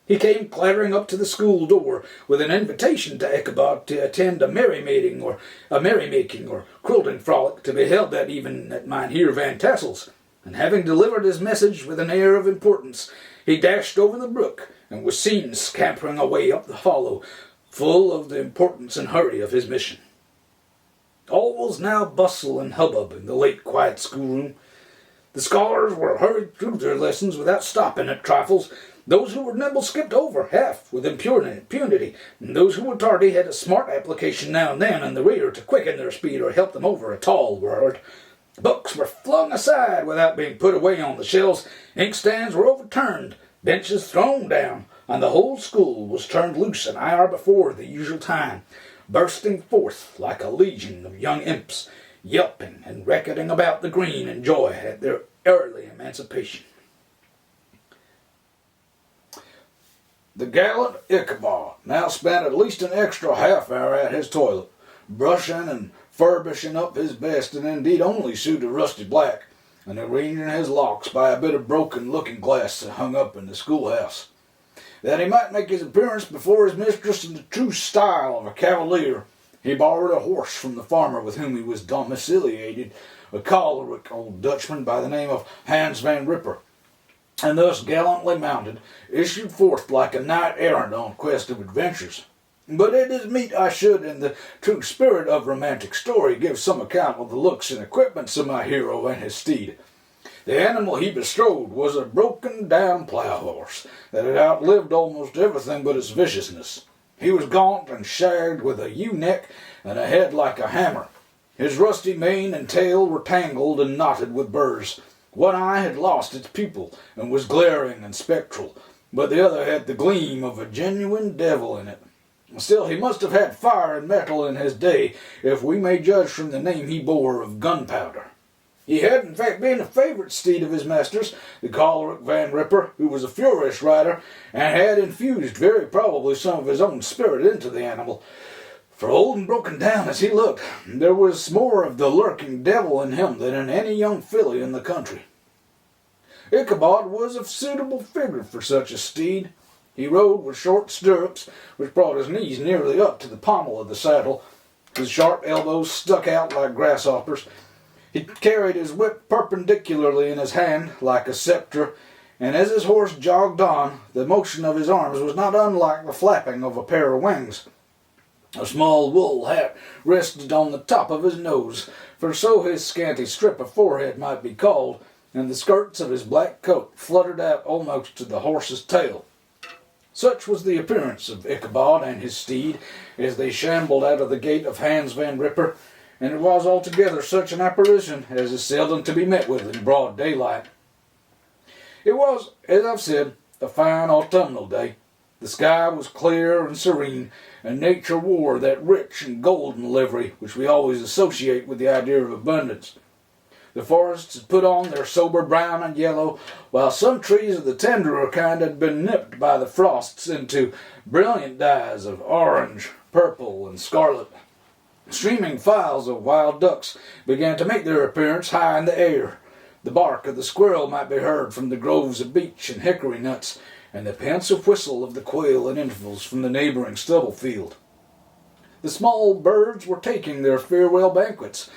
He came clattering up to the school door with an invitation to Ichabod to attend a merrymaking or quilting frolic to be held that evening at Mynheer Van Tassel's, and having delivered his message with an air of importance, he dashed over the brook, and was seen scampering away up the hollow, full of the importance and hurry of his mission. All was now bustle and hubbub in the late quiet schoolroom. The scholars were hurried through their lessons without stopping at trifles. Those who were nimble skipped over half with impunity, and those who were tardy had a smart application now and then in the rear to quicken their speed or help them over a tall word. Books were flung aside without being put away on the shelves, inkstands were overturned, benches thrown down, and the whole school was turned loose an hour before the usual time, bursting forth like a legion of young imps, yelping and racketing about the green in joy at their early emancipation. The gallant Ichabod now spent at least an extra half-hour at his toilet, brushing and furbishing up his best and indeed only suit of rusty black, and arranging his locks by a bit of broken looking-glass that hung up in the schoolhouse, that he might make his appearance before his mistress in the true style of a cavalier. He borrowed a horse from the farmer with whom he was domiciliated, a choleric old Dutchman by the name of Hans Van Ripper, and thus gallantly mounted, issued forth like a knight-errant on quest of adventures. But it is meet I should, in the true spirit of romantic story, give some account of the looks and equipments of my hero and his steed. The animal he bestrode was a broken-down plough-horse that had outlived almost everything but its viciousness. He was gaunt and shagged, with a ewe-neck and a head like a hammer. His rusty mane and tail were tangled and knotted with burrs. One eye had lost its pupil and was glaring and spectral, but the other had the gleam of a genuine devil in it. Still, he must have had fire and metal in his day, if we may judge from the name he bore of Gunpowder. He had, in fact, been a favourite steed of his master's, the choleric Van Ripper, who was a furious rider, and had infused very probably some of his own spirit into the animal. For old and broken down as he looked, there was more of the lurking devil in him than in any young filly in the country. Ichabod was a suitable figure for such a steed. He rode with short stirrups, which brought his knees nearly up to the pommel of the saddle. His sharp elbows stuck out like grasshoppers. He carried his whip perpendicularly in his hand, like a sceptre, and as his horse jogged on, the motion of his arms was not unlike the flapping of a pair of wings. A small wool hat rested on the top of his nose, for so his scanty strip of forehead might be called, and the skirts of his black coat fluttered out almost to the horse's tail. Such was the appearance of Ichabod and his steed as they shambled out of the gate of Hans Van Ripper, and it was altogether such an apparition as is seldom to be met with in broad daylight. It was, as I've said, a fine autumnal day. The sky was clear and serene, and nature wore that rich and golden livery which we always associate with the idea of abundance. The forests had put on their sober brown and yellow, while some trees of the tenderer kind had been nipped by the frosts into brilliant dyes of orange, purple, and scarlet. Streaming files of wild ducks began to make their appearance high in the air. The bark of the squirrel might be heard from the groves of beech and hickory nuts, and the pensive whistle of the quail at intervals from the neighboring stubble field. The small birds were taking their farewell banquets.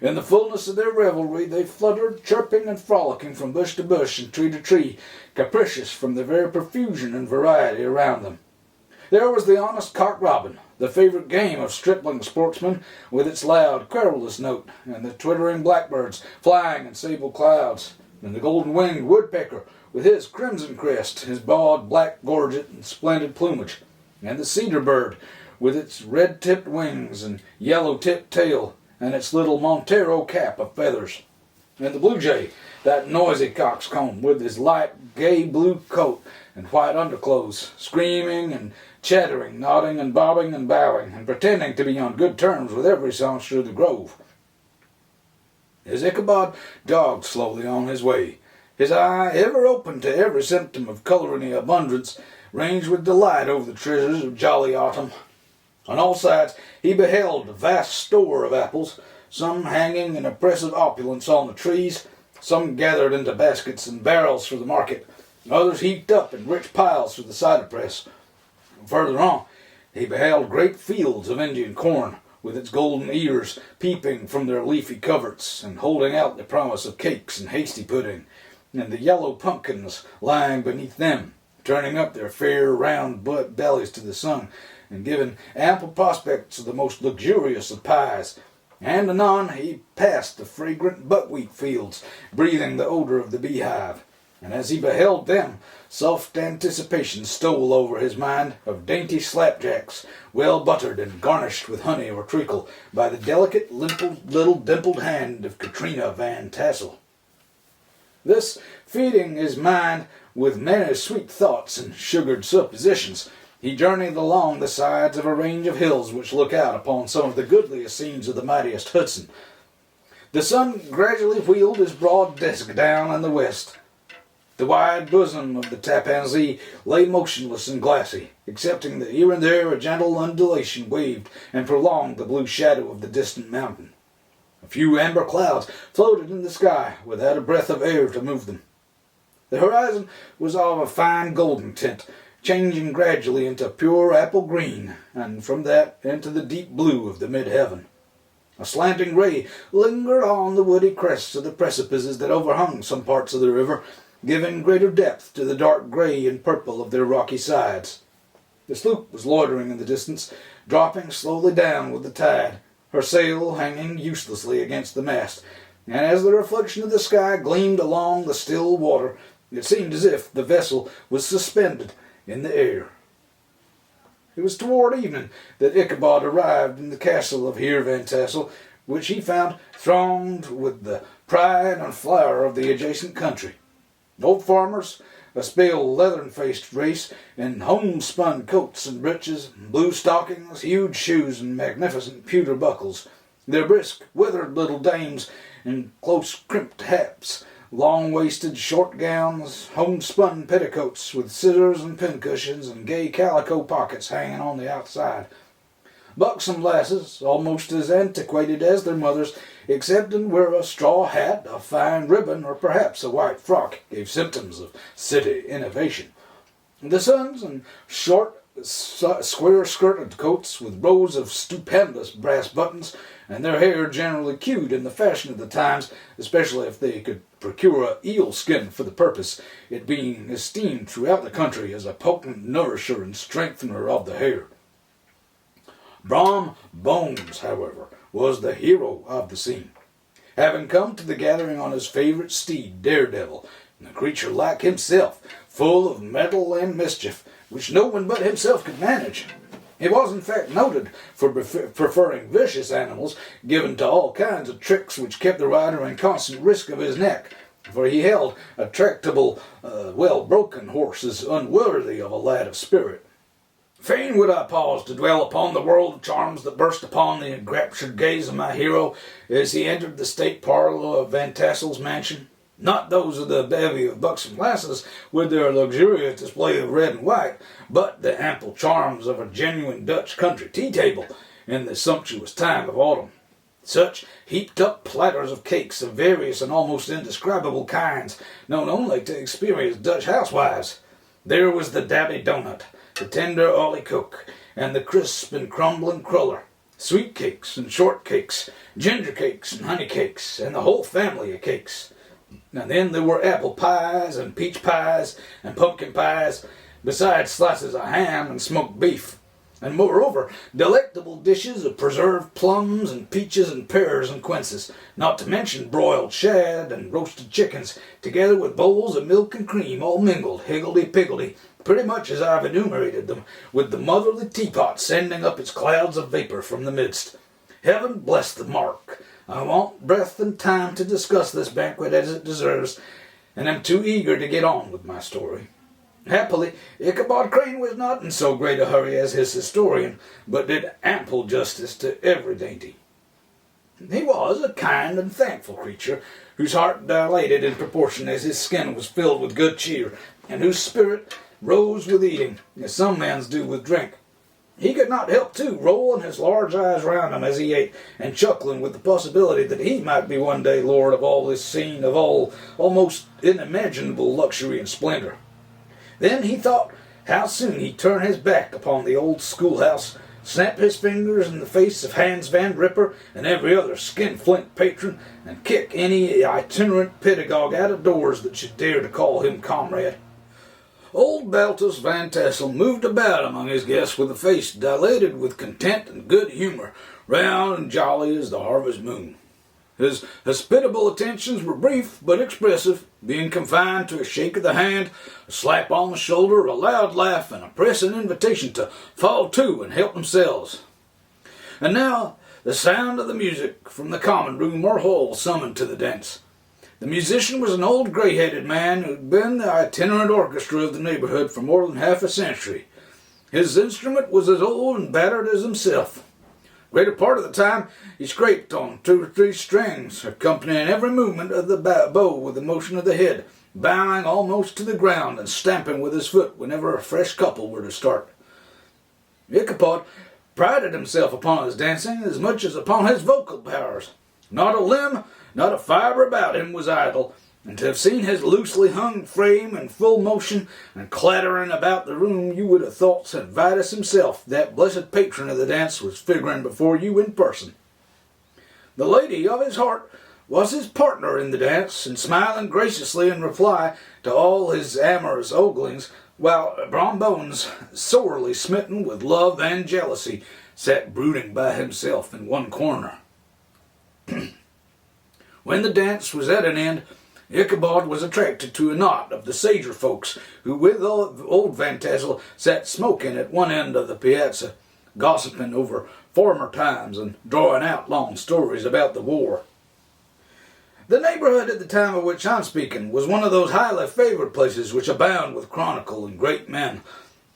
In the fullness of their revelry they fluttered, chirping and frolicking from bush to bush and tree to tree, capricious from the very profusion and variety around them. There was the honest cock-robin, the favourite game of stripling sportsmen, with its loud, querulous note, and the twittering blackbirds flying in sable clouds, and the golden-winged woodpecker, with his crimson crest, his broad black gorget and splendid plumage, and the cedar bird, with its red-tipped wings and yellow-tipped tail, and its little Montero cap of feathers, and the blue jay, that noisy coxcomb, with his light, gay blue coat and white underclothes, screaming and chattering, nodding and bobbing and bowing, and pretending to be on good terms with every songster of the grove. As Ichabod jogged slowly on his way, his eye, ever open to every symptom of colouring abundance, ranged with delight over the treasures of jolly autumn. On all sides he beheld a vast store of apples, some hanging in oppressive opulence on the trees, some gathered into baskets and barrels for the market, others heaped up in rich piles for the cider press. Further on, he beheld great fields of Indian corn, with its golden ears peeping from their leafy coverts and holding out the promise of cakes and hasty pudding, and the yellow pumpkins lying beneath them, turning up their fair round bellies to the sun, and giving ample prospects of the most luxurious of pies. And anon he passed the fragrant buckwheat fields, breathing the odour of the beehive, and as he beheld them, soft anticipation stole over his mind of dainty slapjacks, well buttered and garnished with honey or treacle by the delicate little dimpled hand of Katrina Van Tassel. This, feeding his mind with many sweet thoughts and sugared suppositions, he journeyed along the sides of a range of hills which look out upon some of the goodliest scenes of the mightiest Hudson. The sun gradually wheeled his broad disk down in the west. The wide bosom of the Tappan Zee lay motionless and glassy, excepting that here and there a gentle undulation waved and prolonged the blue shadow of the distant mountain. A few amber clouds floated in the sky without a breath of air to move them. The horizon was of a fine golden tint, changing gradually into pure apple green, and from that into the deep blue of the mid-heaven. A slanting ray lingered on the woody crests of the precipices that overhung some parts of the river, giving greater depth to the dark gray and purple of their rocky sides. The sloop was loitering in the distance, dropping slowly down with the tide, her sail hanging uselessly against the mast, and as the reflection of the sky gleamed along the still water, it seemed as if the vessel was suspended in the air. It was toward evening that Ichabod arrived in the castle of Heer Van Tassel, which he found thronged with the pride and flower of the adjacent country. Old farmers, a spale leathern-faced race, in homespun coats and breeches, blue stockings, huge shoes, and magnificent pewter buckles. Their brisk, withered little dames in close-crimped hats, long-waisted short gowns, homespun petticoats with scissors and pincushions and gay calico pockets hanging on the outside. Buxom lasses, almost as antiquated as their mothers, except in wear a straw hat, a fine ribbon, or perhaps a white frock, gave symptoms of city innovation. The sons in short, square-skirted coats with rows of stupendous brass buttons, and their hair generally queued in the fashion of the times, especially if they could procure a eel skin for the purpose, it being esteemed throughout the country as a potent nourisher and strengthener of the hair. Brom Bones, however, was the hero of the scene, having come to the gathering on his favorite steed, Daredevil, a creature like himself, full of mettle and mischief, which no one but himself could manage. He was in fact noted for preferring vicious animals, given to all kinds of tricks which kept the rider in constant risk of his neck, for he held a tractable, well-broken horses unworthy of a lad of spirit. Fain would I pause to dwell upon the world of charms that burst upon the enraptured gaze of my hero as he entered the state parlour of Van Tassel's mansion. Not those of the bevy of buxom lasses with their luxurious display of red and white, but the ample charms of a genuine Dutch country tea-table in the sumptuous time of autumn. Such heaped-up platters of cakes of various and almost indescribable kinds, known only to experienced Dutch housewives. There was the dowdy donut, the tender olykoek, and the crisp and crumbling cruller, sweet cakes and short cakes, ginger cakes and honey cakes, and the whole family of cakes. And then there were apple pies and peach pies and pumpkin pies, besides slices of ham and smoked beef, and moreover delectable dishes of preserved plums and peaches and pears and quinces, not to mention broiled shad and roasted chickens, together with bowls of milk and cream, all mingled, higgledy-piggledy, pretty much as I've enumerated them, with the motherly teapot sending up its clouds of vapor from the midst. Heaven bless the mark! I want breath and time to discuss this banquet as it deserves, and am too eager to get on with my story. Happily, Ichabod Crane was not in so great a hurry as his historian, but did ample justice to every dainty. He was a kind and thankful creature, whose heart dilated in proportion as his skin was filled with good cheer, and whose spirit rose with eating, as some men's do with drink. He could not help, too, rolling his large eyes round him as he ate, and chuckling with the possibility that he might be one day lord of all this scene of almost unimaginable luxury and splendor. Then he thought how soon he'd turn his back upon the old schoolhouse, snap his fingers in the face of Hans Van Ripper and every other skinflint patron, and kick any itinerant pedagogue out of doors that should dare to call him comrade. Old Baltus Van Tassel moved about among his guests with a face dilated with content and good humor, round and jolly as the harvest moon. His hospitable attentions were brief but expressive, being confined to a shake of the hand, a slap on the shoulder, a loud laugh, and a pressing invitation to fall to and help themselves. And now the sound of the music from the common room or hall summoned to the dance. The musician was an old gray-headed man who had been the itinerant orchestra of the neighborhood for more than half a century. His instrument was as old and battered as himself. Greater part of the time he scraped on 2 or 3 strings, accompanying every movement of the bow with the motion of the head, bowing almost to the ground and stamping with his foot whenever a fresh couple were to start. Ichabod prided himself upon his dancing as much as upon his vocal powers. Not a limb, not a fibre about him was idle, and to have seen his loosely hung frame in full motion and clattering about the room, you would have thought St. Vitus himself, that blessed patron of the dance, was figuring before you in person. The lady of his heart was his partner in the dance, and smiling graciously in reply to all his amorous oglings, while Brom Bones, sorely smitten with love and jealousy, sat brooding by himself in one corner. When the dance was at an end, Ichabod was attracted to a knot of the sager folks, who with old Van Tassel sat smoking at one end of the piazza, gossiping over former times and drawing out long stories about the war. The neighborhood at the time of which I'm speaking was one of those highly favored places which abound with chronicle and great men.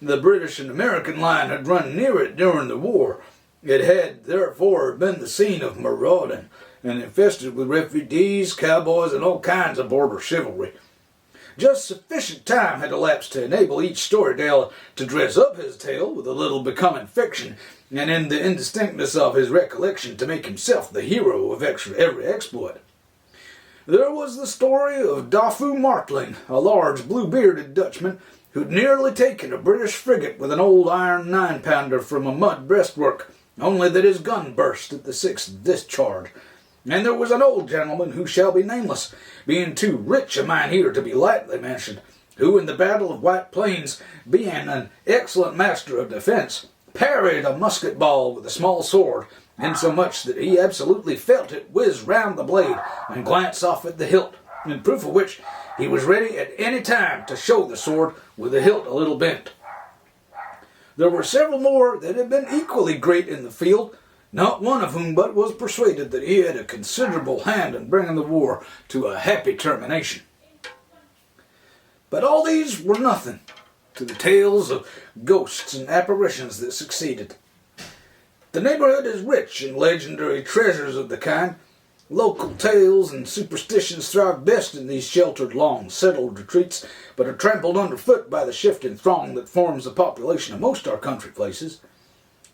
The British and American line had run near it during the war. It had, therefore, been the scene of marauding, and infested with refugees, cowboys, and all kinds of border chivalry. Just sufficient time had elapsed to enable each storyteller to dress up his tale with a little becoming fiction, and in the indistinctness of his recollection to make himself the hero of every exploit. There was the story of Dafu Martling, a large blue-bearded Dutchman who'd nearly taken a British frigate with an old iron 9-pounder from a mud breastwork, only that his gun burst at the 6th discharge. And there was an old gentleman who shall be nameless, being too rich a mynheer to be lightly mentioned, who in the Battle of White Plains, being an excellent master of defence, parried a musket ball with a small sword, insomuch that he absolutely felt it whiz round the blade and glance off at the hilt, in proof of which he was ready at any time to show the sword with the hilt a little bent. There were several more that had been equally great in the field, not one of whom but was persuaded that he had a considerable hand in bringing the war to a happy termination. But all these were nothing to the tales of ghosts and apparitions that succeeded. The neighborhood is rich in legendary treasures of the kind. Local tales and superstitions thrive best in these sheltered, long-settled retreats, but are trampled underfoot by the shifting throng that forms the population of most our country places.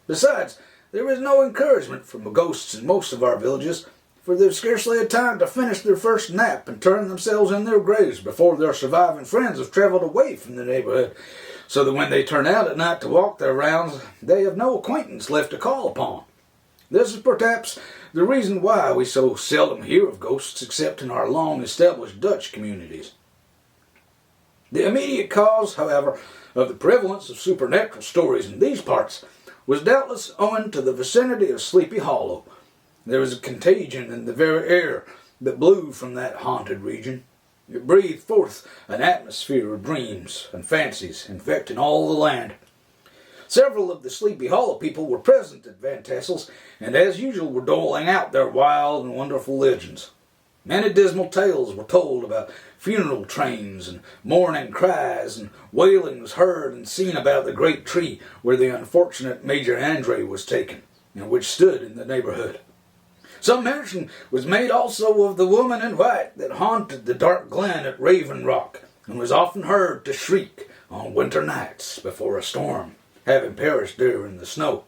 Besides, there is no encouragement from the ghosts in most of our villages, for they've scarcely had time to finish their first nap and turn themselves in their graves before their surviving friends have travelled away from the neighborhood, so that when they turn out at night to walk their rounds, they have no acquaintance left to call upon. This is perhaps the reason why we so seldom hear of ghosts except in our long-established Dutch communities. The immediate cause, however, of the prevalence of supernatural stories in these parts was doubtless owing to the vicinity of Sleepy Hollow. There was a contagion in the very air that blew from that haunted region. It breathed forth an atmosphere of dreams and fancies, infecting all the land. Several of the Sleepy Hollow people were present at Van Tassel's, and as usual were doling out their wild and wonderful legends. Many dismal tales were told about funeral trains and mourning cries, and wailing was heard and seen about the great tree where the unfortunate Major Andre was taken, and which stood in the neighborhood. Some mention was made also of the woman in white that haunted the dark glen at Raven Rock, and was often heard to shriek on winter nights before a storm, having perished during the snow.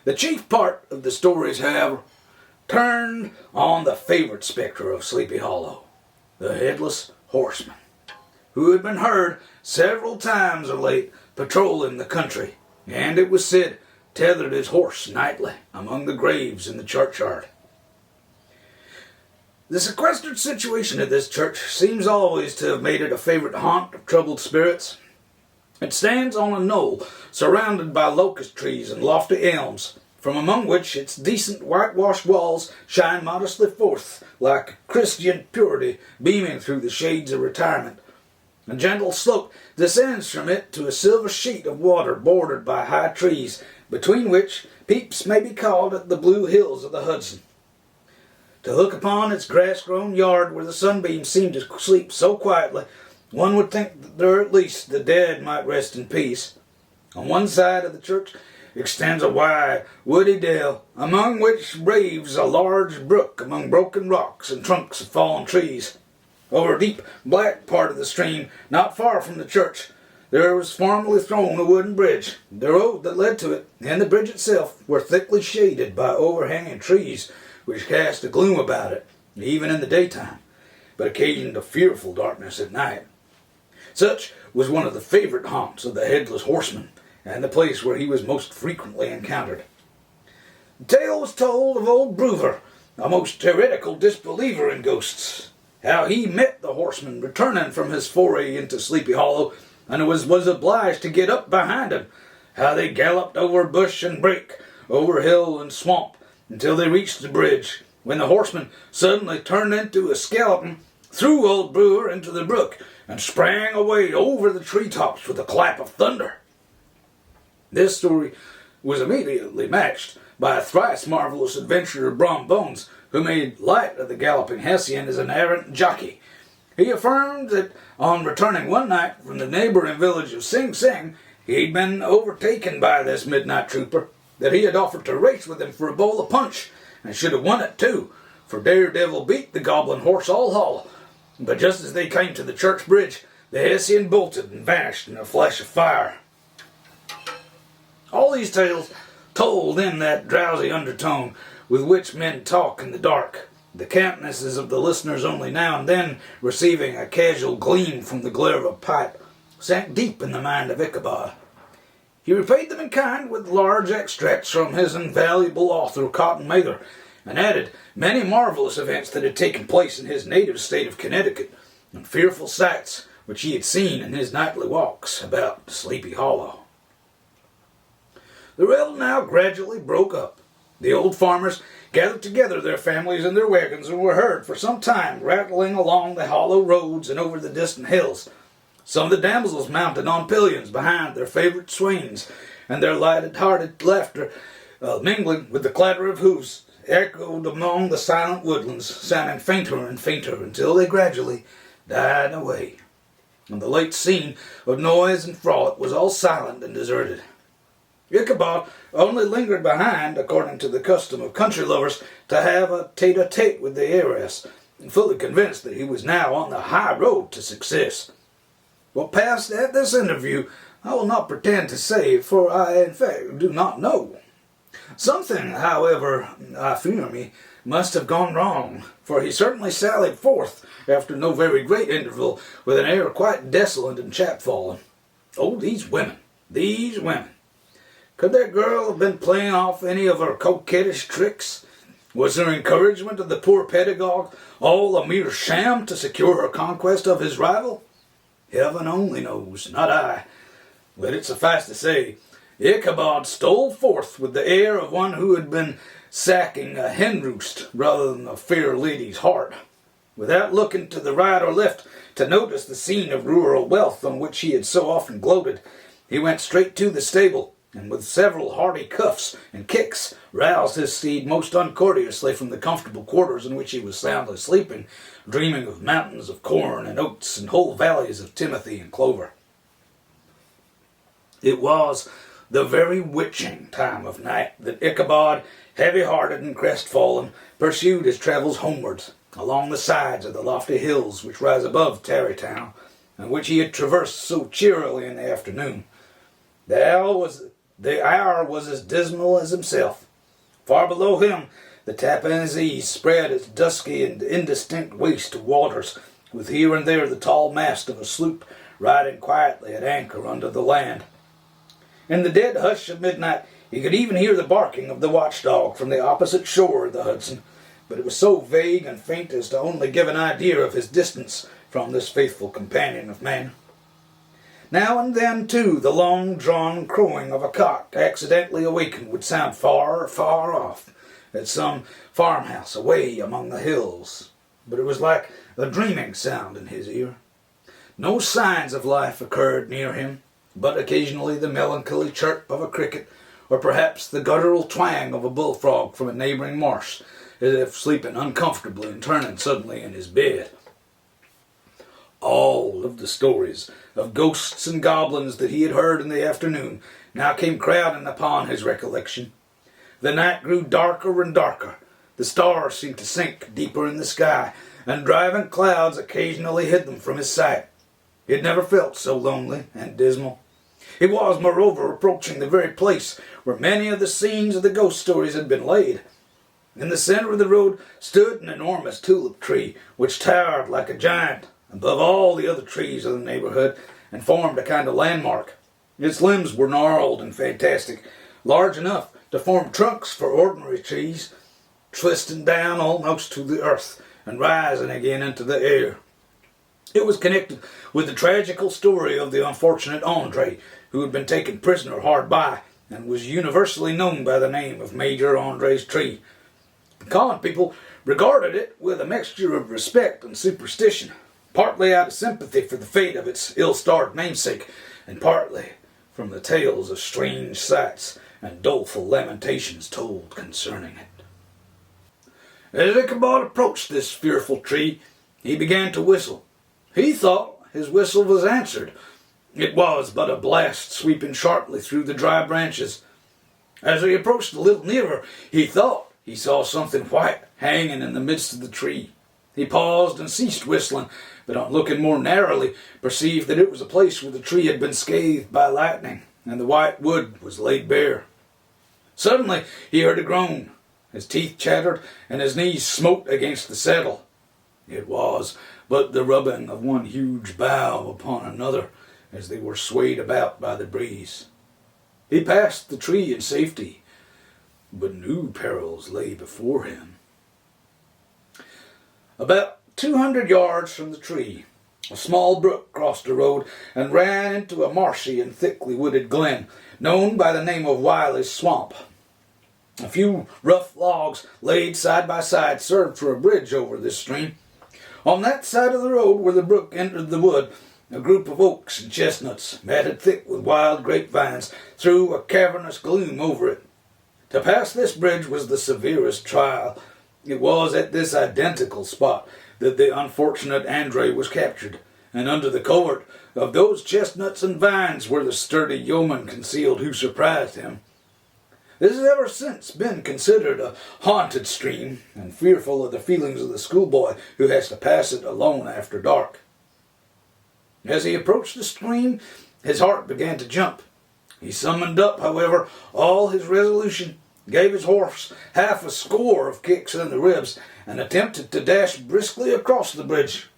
The chief part of the stories, however, turned on the favorite spectre of Sleepy Hollow, the Headless Horseman, who had been heard several times of late patrolling the country, and it was said tethered his horse nightly among the graves in the churchyard. The sequestered situation of this church seems always to have made it a favorite haunt of troubled spirits. It stands on a knoll surrounded by locust trees and lofty elms, from among which its decent whitewashed walls shine modestly forth like Christian purity beaming through the shades of retirement. A gentle slope descends from it to a silver sheet of water bordered by high trees, between which peeps may be called at the blue hills of the Hudson. To look upon its grass-grown yard where the sunbeams seem to sleep so quietly, one would think that there at least the dead might rest in peace. On one side of the church extends a wide, woody dell, among which raves a large brook among broken rocks and trunks of fallen trees. Over a deep, black part of the stream, not far from the church, there was formerly thrown a wooden bridge. The road that led to it, and the bridge itself, were thickly shaded by overhanging trees, which cast a gloom about it, even in the daytime, but occasioned a fearful darkness at night. Such was one of the favorite haunts of the Headless Horseman, and the place where he was most frequently encountered. The tale was told of old Bruver, a most heretical disbeliever in ghosts, how he met the horseman returning from his foray into Sleepy Hollow, and was obliged to get up behind him, how they galloped over bush and brake, over hill and swamp, until they reached the bridge, when the horseman suddenly turned into a skeleton, threw old Brewer into the brook, and sprang away over the treetops with a clap of thunder. This story was immediately matched by a thrice marvelous adventure of Brom Bones, who made light of the galloping Hessian as an errant jockey. He affirmed that on returning one night from the neighboring village of Sing Sing, he'd been overtaken by this midnight trooper, that he had offered to race with him for a bowl of punch, and should have won it too, for Daredevil beat the goblin horse all hollow. But just as they came to the church bridge, the Hessian bolted and vanished in a flash of fire. All these tales told in that drowsy undertone with which men talk in the dark, the countenances of the listeners only now and then receiving a casual gleam from the glare of a pipe, sank deep in the mind of Ichabod. He repaid them in kind with large extracts from his invaluable author, Cotton Mather, and added many marvelous events that had taken place in his native state of Connecticut, and fearful sights which he had seen in his nightly walks about Sleepy Hollow. The revel now gradually broke up. The old farmers gathered together their families and their wagons and were heard for some time rattling along the hollow roads and over the distant hills. Some of the damsels mounted on pillions behind their favorite swains, and their light-hearted laughter, mingling with the clatter of hoofs, echoed among the silent woodlands, sounding fainter and fainter until they gradually died away, and the late scene of noise and frolic was all silent and deserted. Ichabod only lingered behind, according to the custom of country lovers, to have a tete-a-tete with the heiress, and fully convinced that he was now on the high road to success. What passed at this interview I will not pretend to say, for I in fact do not know. Something, however, I fear me, must have gone wrong, for he certainly sallied forth, after no very great interval, with an air quite desolate and chapfallen. Oh, these women! These women! Could that girl have been playing off any of her coquettish tricks? Was her encouragement of the poor pedagogue all a mere sham to secure her conquest of his rival? Heaven only knows, not I. Let it suffice to say, Ichabod stole forth with the air of one who had been sacking a hen roost rather than a fair lady's heart, without looking to the right or left to notice the scene of rural wealth on which he had so often gloated. He went straight to the stable, and with several hearty cuffs and kicks roused his steed most uncourteously from the comfortable quarters in which he was soundly sleeping, dreaming of mountains of corn and oats and whole valleys of timothy and clover. It was the very witching time of night that Ichabod, heavy-hearted and crestfallen, pursued his travels homewards, along the sides of the lofty hills which rise above Tarrytown, and which he had traversed so cheerily in the afternoon. The hour was as dismal as himself. Far below him, the Tappan Zee spread its dusky and indistinct waste of waters, with here and there the tall mast of a sloop riding quietly at anchor under the land. In the dead hush of midnight, he could even hear the barking of the watchdog from the opposite shore of the Hudson, but it was so vague and faint as to only give an idea of his distance from this faithful companion of man. Now and then, too, the long-drawn crowing of a cock, accidentally awakened, would sound far, far off, at some farmhouse away among the hills, but it was like a dreaming sound in his ear. No signs of life occurred near him, but occasionally the melancholy chirp of a cricket, or perhaps the guttural twang of a bullfrog from a neighboring marsh, as if sleeping uncomfortably and turning suddenly in his bed. All of the stories of ghosts and goblins that he had heard in the afternoon now came crowding upon his recollection. The night grew darker and darker. The stars seemed to sink deeper in the sky, and driving clouds occasionally hid them from his sight. He had never felt so lonely and dismal. He was, moreover, approaching the very place where many of the scenes of the ghost stories had been laid. In the center of the road stood an enormous tulip tree, which towered like a giant above all the other trees of the neighborhood, and formed a kind of landmark. Its limbs were gnarled and fantastic, large enough to form trunks for ordinary trees, twisting down almost to the earth and rising again into the air. It was connected with the tragical story of the unfortunate Andre, who had been taken prisoner hard by and was universally known by the name of Major Andre's tree. The common people regarded it with a mixture of respect and superstition, partly out of sympathy for the fate of its ill-starred namesake, and partly from the tales of strange sights and doleful lamentations told concerning it. As Ichabod approached this fearful tree, he began to whistle. He thought his whistle was answered. It was but a blast sweeping sharply through the dry branches. As he approached a little nearer, he thought he saw something white hanging in the midst of the tree. He paused and ceased whistling, but on looking more narrowly, perceived that it was a place where the tree had been scathed by lightning, and the white wood was laid bare. Suddenly he heard a groan. His teeth chattered, and his knees smote against the saddle. It was but the rubbing of one huge bough upon another, as they were swayed about by the breeze. He passed the tree in safety, but new perils lay before him. About 200 yards from the tree, a small brook crossed the road and ran into a marshy and thickly wooded glen, known by the name of Wiley's Swamp. A few rough logs laid side by side served for a bridge over this stream. On that side of the road where the brook entered the wood, a group of oaks and chestnuts, matted thick with wild grapevines, threw a cavernous gloom over it. To pass this bridge was the severest trial. It was at this identical spot that the unfortunate Andre was captured, and under the covert of those chestnuts and vines were the sturdy yeomen concealed who surprised him. This has ever since been considered a haunted stream, and fearful of the feelings of the schoolboy who has to pass it alone after dark. As he approached the stream, his heart began to jump. He summoned up, however, all his resolution, gave his horse half a score of kicks in the ribs, and attempted to dash briskly across the bridge.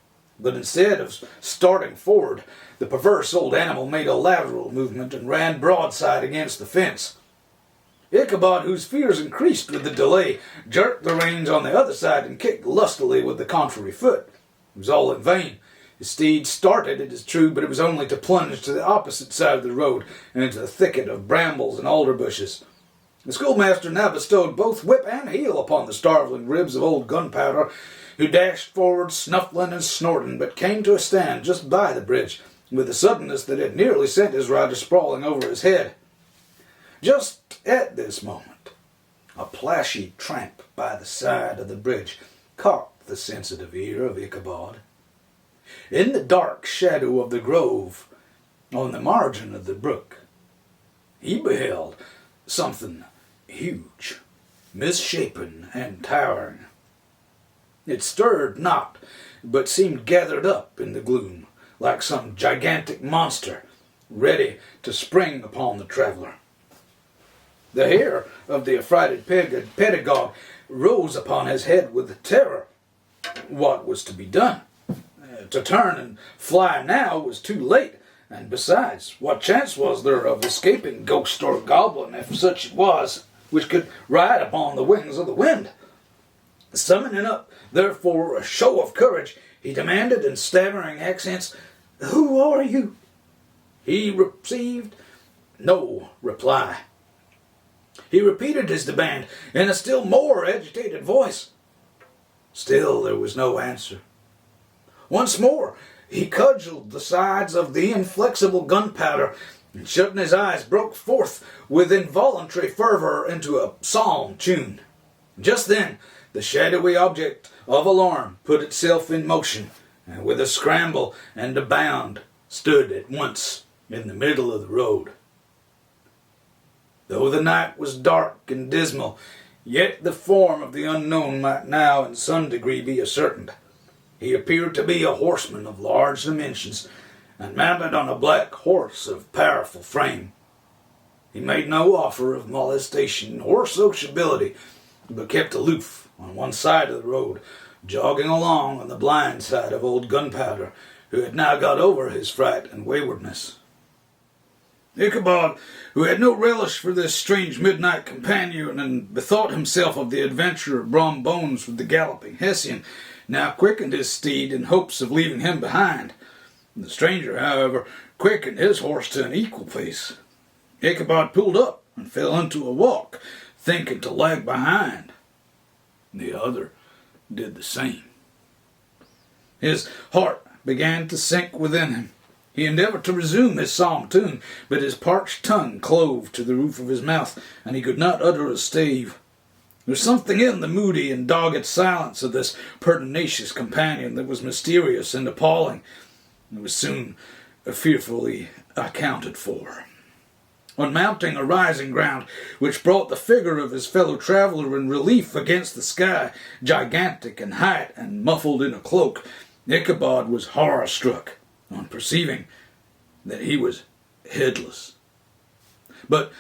But instead of starting forward, the perverse old animal made a lateral movement and ran broadside against the fence. Ichabod, whose fears increased with the delay, jerked the reins on the other side and kicked lustily with the contrary foot. It was all in vain. His steed started, it is true, but it was only to plunge to the opposite side of the road and into a thicket of brambles and alder bushes. The schoolmaster now bestowed both whip and heel upon the starveling ribs of old Gunpowder, who dashed forward, snuffling and snorting, but came to a stand just by the bridge, with a suddenness that had nearly sent his rider sprawling over his head. Just at this moment, a plashy tramp by the side of the bridge caught the sensitive ear of Ichabod. In the dark shadow of the grove, on the margin of the brook, he beheld something huge, misshapen and towering. It stirred not, but seemed gathered up in the gloom, like some gigantic monster, ready to spring upon the traveler. The hair of the affrighted pedagogue rose upon his head with terror. What was to be done? To turn and fly now was too late, and besides, what chance was there of escaping ghost or goblin, if such it was, which could ride upon the wings of the wind? Summoning up, therefore, a show of courage, he demanded in stammering accents, "Who are you?" He received no reply. He repeated his demand in a still more agitated voice. Still there was no answer. Once more he cudgeled the sides of the inflexible Gunpowder, and shutting his eyes broke forth with involuntary fervor into a psalm tune. Just then the shadowy object of alarm put itself in motion, and with a scramble and a bound stood at once in the middle of the road. Though the night was dark and dismal, yet the form of the unknown might now in some degree be ascertained. He appeared to be a horseman of large dimensions, and mounted on a black horse of powerful frame. He made no offer of molestation or sociability, but kept aloof on one side of the road, jogging along on the blind side of old Gunpowder, who had now got over his fright and waywardness. Ichabod, who had no relish for this strange midnight companion and bethought himself of the adventure of Brom Bones with the galloping Hessian, now quickened his steed in hopes of leaving him behind. The stranger, however, quickened his horse to an equal pace. Ichabod pulled up and fell into a walk, thinking to lag behind. The other did the same. His heart began to sink within him. He endeavored to resume his psalm tune, but his parched tongue clove to the roof of his mouth, and he could not utter a stave. There was something in the moody and dogged silence of this pertinacious companion that was mysterious and appalling. It was soon fearfully accounted for. On mounting a rising ground, which brought the figure of his fellow traveller in relief against the sky, gigantic in height and muffled in a cloak, Ichabod was horror-struck on perceiving that he was headless. But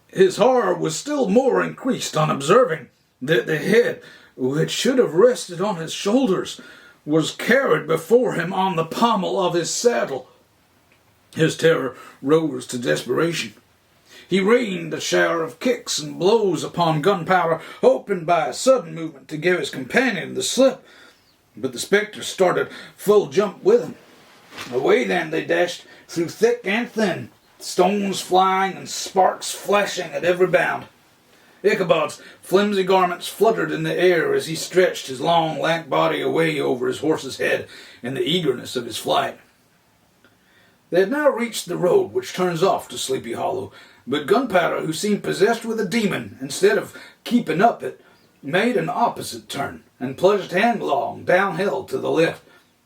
his horror was still more increased on observing that the head, which should have rested on his shoulders, was carried before him on the pommel of his saddle. His terror rose to desperation. He rained a shower of kicks and blows upon Gunpowder, hoping by a sudden movement to give his companion the slip. But the spectre started full jump with him. Away then they dashed through thick and thin, stones flying and sparks flashing at every bound. Ichabod's flimsy garments fluttered in the air as he stretched his long, lank body away over his horse's head in the eagerness of his flight. They had now reached the road which turns off to Sleepy Hollow, but Gunpowder, who seemed possessed with a demon, instead of keeping up it, made an opposite turn and plunged headlong downhill to the left.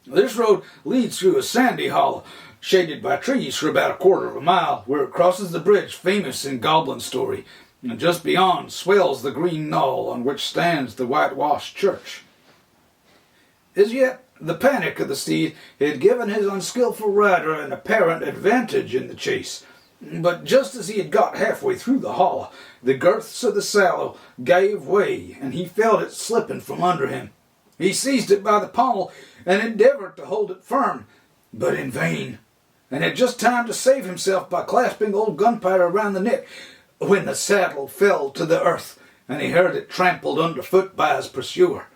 This road leads through a sandy hollow, shaded by trees for about a quarter of a mile, where it crosses the bridge famous in goblin story, and just beyond swells the green knoll on which stands the whitewashed church. As yet, the panic of the steed had given his unskilful rider an apparent advantage in the chase, but just as he had got halfway through the hollow, the girths of the saddle gave way, and he felt it slipping from under him. He seized it by the pommel and endeavored to hold it firm, but in vain, and had just time to save himself by clasping old Gunpowder around the neck when the saddle fell to the earth, and he heard it trampled underfoot by his pursuer.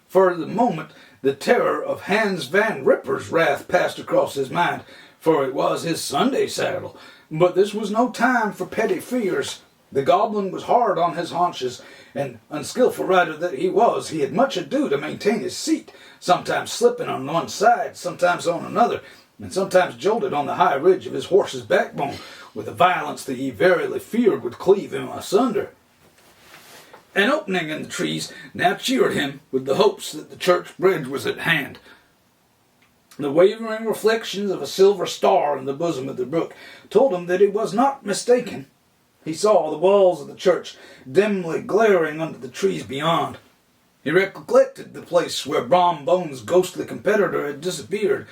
For the moment, the terror of Hans Van Ripper's wrath passed across his mind, for it was his Sunday saddle. But this was no time for petty fears. The goblin was hard on his haunches, and unskilful rider that he had much ado to maintain his seat, sometimes slipping on one side, sometimes on another, and sometimes jolted on the high ridge of his horse's backbone with a violence that he verily feared would cleave him asunder. An opening in the trees now cheered him with the hopes that the church bridge was at hand. The wavering reflections of a silver star in the bosom of the brook told him that he was not mistaken. He saw the walls of the church dimly glaring under the trees beyond. He recollected the place where Brom Bones' ghostly competitor had disappeared.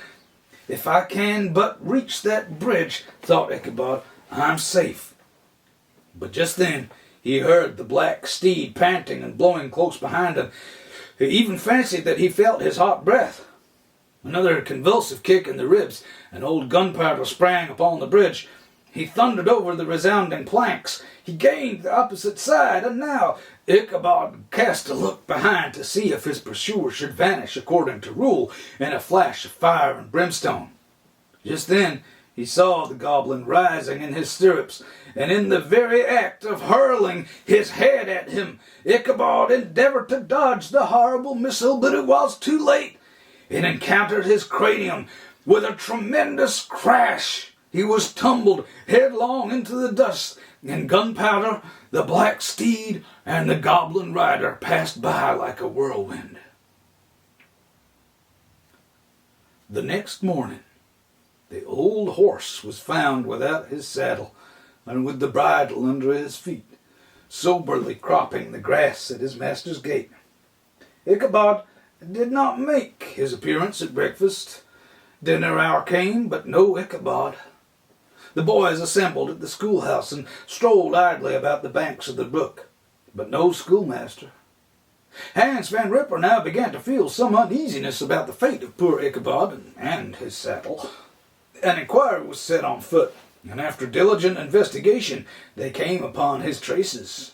If I can but reach that bridge, thought Ichabod, I'm safe. But just then he heard the black steed panting and blowing close behind him. He even fancied that he felt his hot breath. Another convulsive kick in the ribs, and old Gunpowder sprang upon the bridge. He thundered over the resounding planks. He gained the opposite side, and now Ichabod cast a look behind to see if his pursuer should vanish according to rule in a flash of fire and brimstone. Just then he saw the goblin rising in his stirrups, and in the very act of hurling his head at him, Ichabod endeavored to dodge the horrible missile, but it was too late. It encountered his cranium with a tremendous crash. He was tumbled headlong into the dust, and Gunpowder, the black steed, and the goblin rider passed by like a whirlwind. The next morning, the old horse was found without his saddle, and with the bridle under his feet, soberly cropping the grass at his master's gate. Ichabod did not make his appearance at breakfast. Dinner hour came, but no Ichabod. The boys assembled at the schoolhouse and strolled idly about the banks of the brook, but no schoolmaster. Hans Van Ripper now began to feel some uneasiness about the fate of poor Ichabod and his saddle. An inquiry was set on foot, and after diligent investigation they came upon his traces.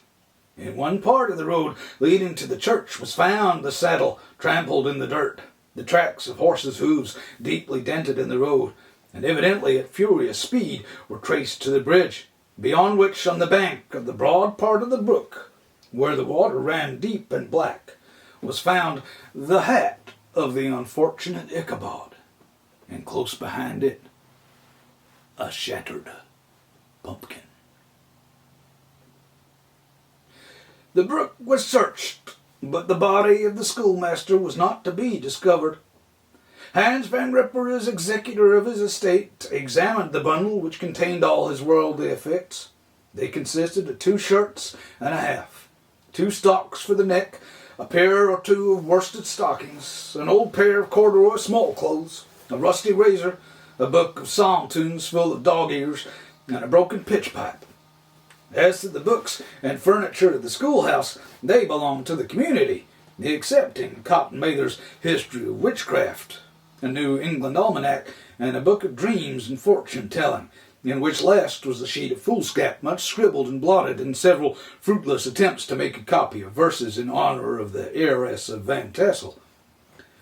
In one part of the road leading to the church was found the saddle trampled in the dirt, the tracks of horses' hooves deeply dented in the road, and evidently at furious speed were traced to the bridge, beyond which on the bank of the broad part of the brook, where the water ran deep and black, was found the hat of the unfortunate Ichabod, and close behind it a shattered pumpkin. The brook was searched, but the body of the schoolmaster was not to be discovered. Hans Van Ripper, as executor of his estate, examined the bundle which contained all his worldly effects. They consisted of 2 shirts and a half, 2 stocks for the neck, a pair or 2 of worsted stockings, an old pair of corduroy small clothes, a rusty razor, a book of psalm tunes full of dog ears, and a broken pitch pipe. As to the books and furniture of the schoolhouse, they belonged to the community, excepting Cotton Mather's History of Witchcraft, a New England Almanac, and a book of dreams and fortune-telling, in which last was a sheet of foolscap much scribbled and blotted in several fruitless attempts to make a copy of verses in honor of the heiress of Van Tassel.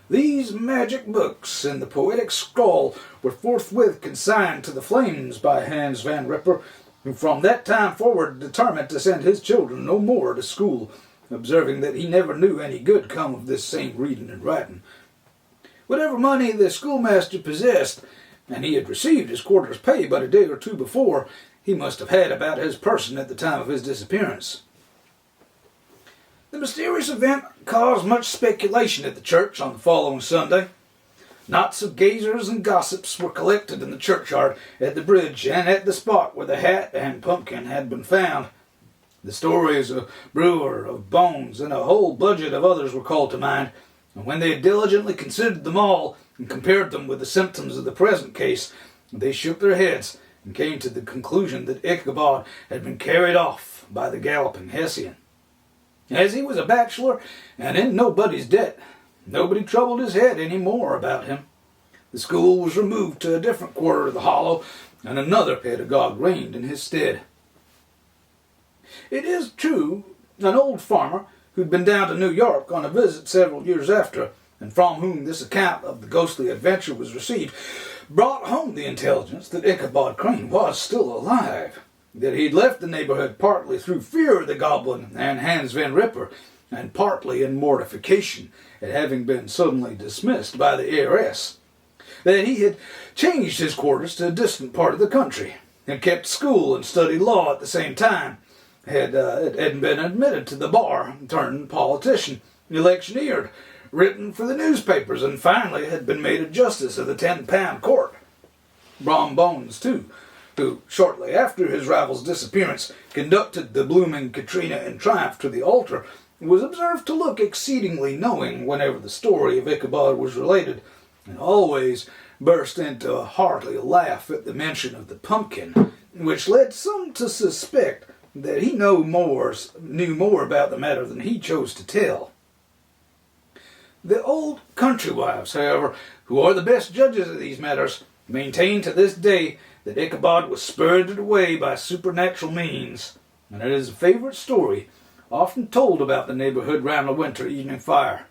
These magic books and the poetic scrawl were forthwith consigned to the flames by Hans Van Ripper, who from that time forward determined to send his children no more to school, observing that he never knew any good come of this same reading and writing. Whatever money the schoolmaster possessed, and he had received his quarter's pay but a day or 2 before, he must have had about his person at the time of his disappearance. The mysterious event caused much speculation at the church on the following Sunday. Knots of gazers and gossips were collected in the churchyard, at the bridge, and at the spot where the hat and pumpkin had been found. The stories of Brewer, of Bones, and a whole budget of others were called to mind, and when they had diligently considered them all and compared them with the symptoms of the present case, they shook their heads and came to the conclusion that Ichabod had been carried off by the galloping Hessian. As he was a bachelor and in nobody's debt, nobody troubled his head any more about him. The school was removed to a different quarter of the hollow, and another pedagogue reigned in his stead. It is true, an old farmer, who'd been down to New York on a visit several years after, and from whom this account of the ghostly adventure was received, brought home the intelligence that Ichabod Crane was still alive, that he'd left the neighborhood partly through fear of the goblin and Hans Van Ripper, and partly in mortification at having been suddenly dismissed by the heiress, that he had changed his quarters to a distant part of the country, and kept school and studied law at the same time, had been admitted to the bar, turned politician, electioneered, written for the newspapers, and finally had been made a justice of the 10-pound court. Brom Bones, too, who, shortly after his rival's disappearance, conducted the blooming Katrina in triumph to the altar, was observed to look exceedingly knowing whenever the story of Ichabod was related, and always burst into a hearty laugh at the mention of the pumpkin, which led some to suspect that he knew more about the matter than he chose to tell. The old country wives, however, who are the best judges of these matters, maintain to this day that Ichabod was spirited away by supernatural means, and it is a favorite story often told about the neighborhood round a winter evening fire.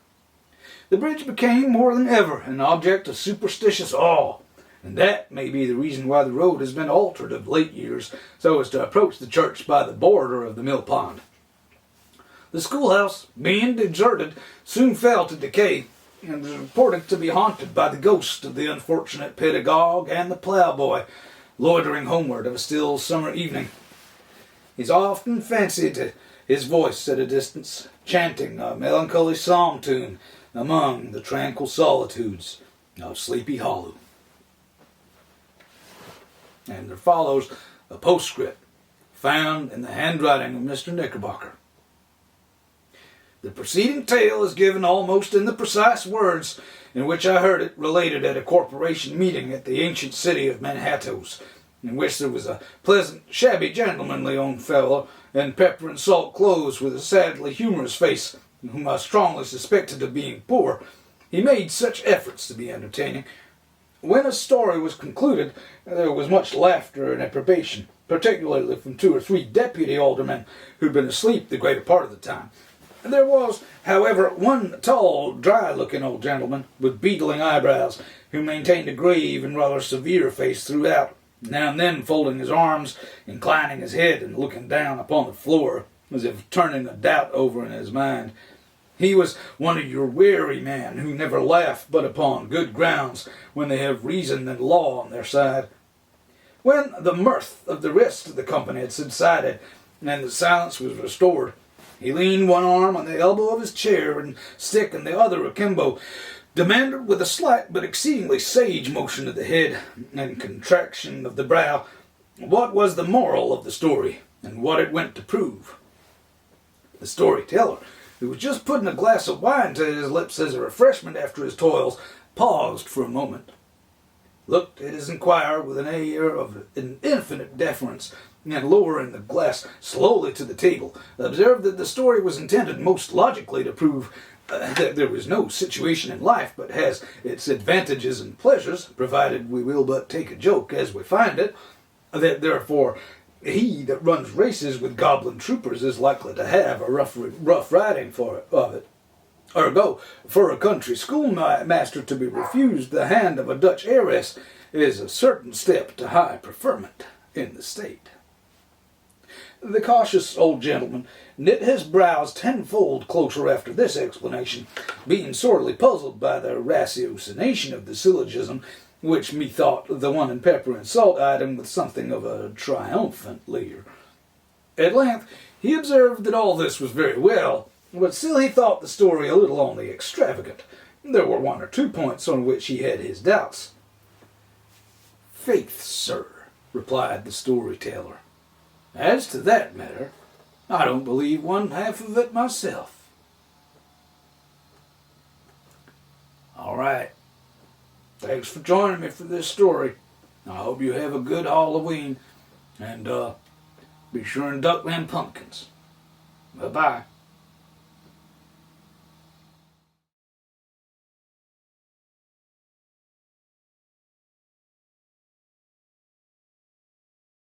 The bridge became more than ever an object of superstitious awe, and that may be the reason why the road has been altered of late years so as to approach the church by the border of the mill pond. The schoolhouse, being deserted, soon fell to decay, and was reported to be haunted by the ghost of the unfortunate pedagogue and the ploughboy, loitering homeward of a still summer evening. He's often fancied his voice at a distance, chanting a melancholy psalm tune among the tranquil solitudes of Sleepy Hollow. And there follows a postscript found in the handwriting of Mr. Knickerbocker. The preceding tale is given almost in the precise words in which I heard it related at a corporation meeting at the ancient city of Manhattoes, in which there was a pleasant, shabby, gentlemanly-owned fellow in pepper and salt clothes with a sadly humorous face, whom I strongly suspected of being poor. He made such efforts to be entertaining. When a story was concluded, there was much laughter and approbation, particularly from 2 or 3 deputy aldermen who'd been asleep the greater part of the time. There was, however, one tall, dry-looking old gentleman with beetling eyebrows, who maintained a grave and rather severe face throughout, now and then folding his arms, inclining his head, and looking down upon the floor, as if turning a doubt over in his mind. He was one of your wary men who never laugh but upon good grounds, when they have reason and law on their side. When the mirth of the rest of the company had subsided, and the silence was restored, he leaned one arm on the elbow of his chair and stick in the other akimbo, demanded with a slight but exceedingly sage motion of the head and contraction of the brow what was the moral of the story and what it went to prove. The storyteller, who was just putting a glass of wine to his lips as a refreshment after his toils, paused for a moment, looked at his inquirer with an air of an infinite deference, and lowering the glass slowly to the table, observed that the story was intended most logically to prove that there was no situation in life but has its advantages and pleasures, provided we will but take a joke as we find it, that therefore he that runs races with goblin troopers is likely to have a rough riding of it. Ergo, for a country schoolmaster to be refused the hand of a Dutch heiress is a certain step to high preferment in the state. The cautious old gentleman knit his brows tenfold closer after this explanation, being sorely puzzled by the ratiocination of the syllogism, which methought the one in pepper and salt eyed him with something of a triumphant leer. At length he observed that all this was very well, but still he thought the story a little on the extravagant. There were 1 or 2 points on which he had his doubts. "Faith, sir," replied the storyteller, "as to that matter, I don't believe one half of it myself." All right. Thanks for joining me for this story. I hope you have a good Halloween, and be sure and duck them pumpkins. Bye-bye.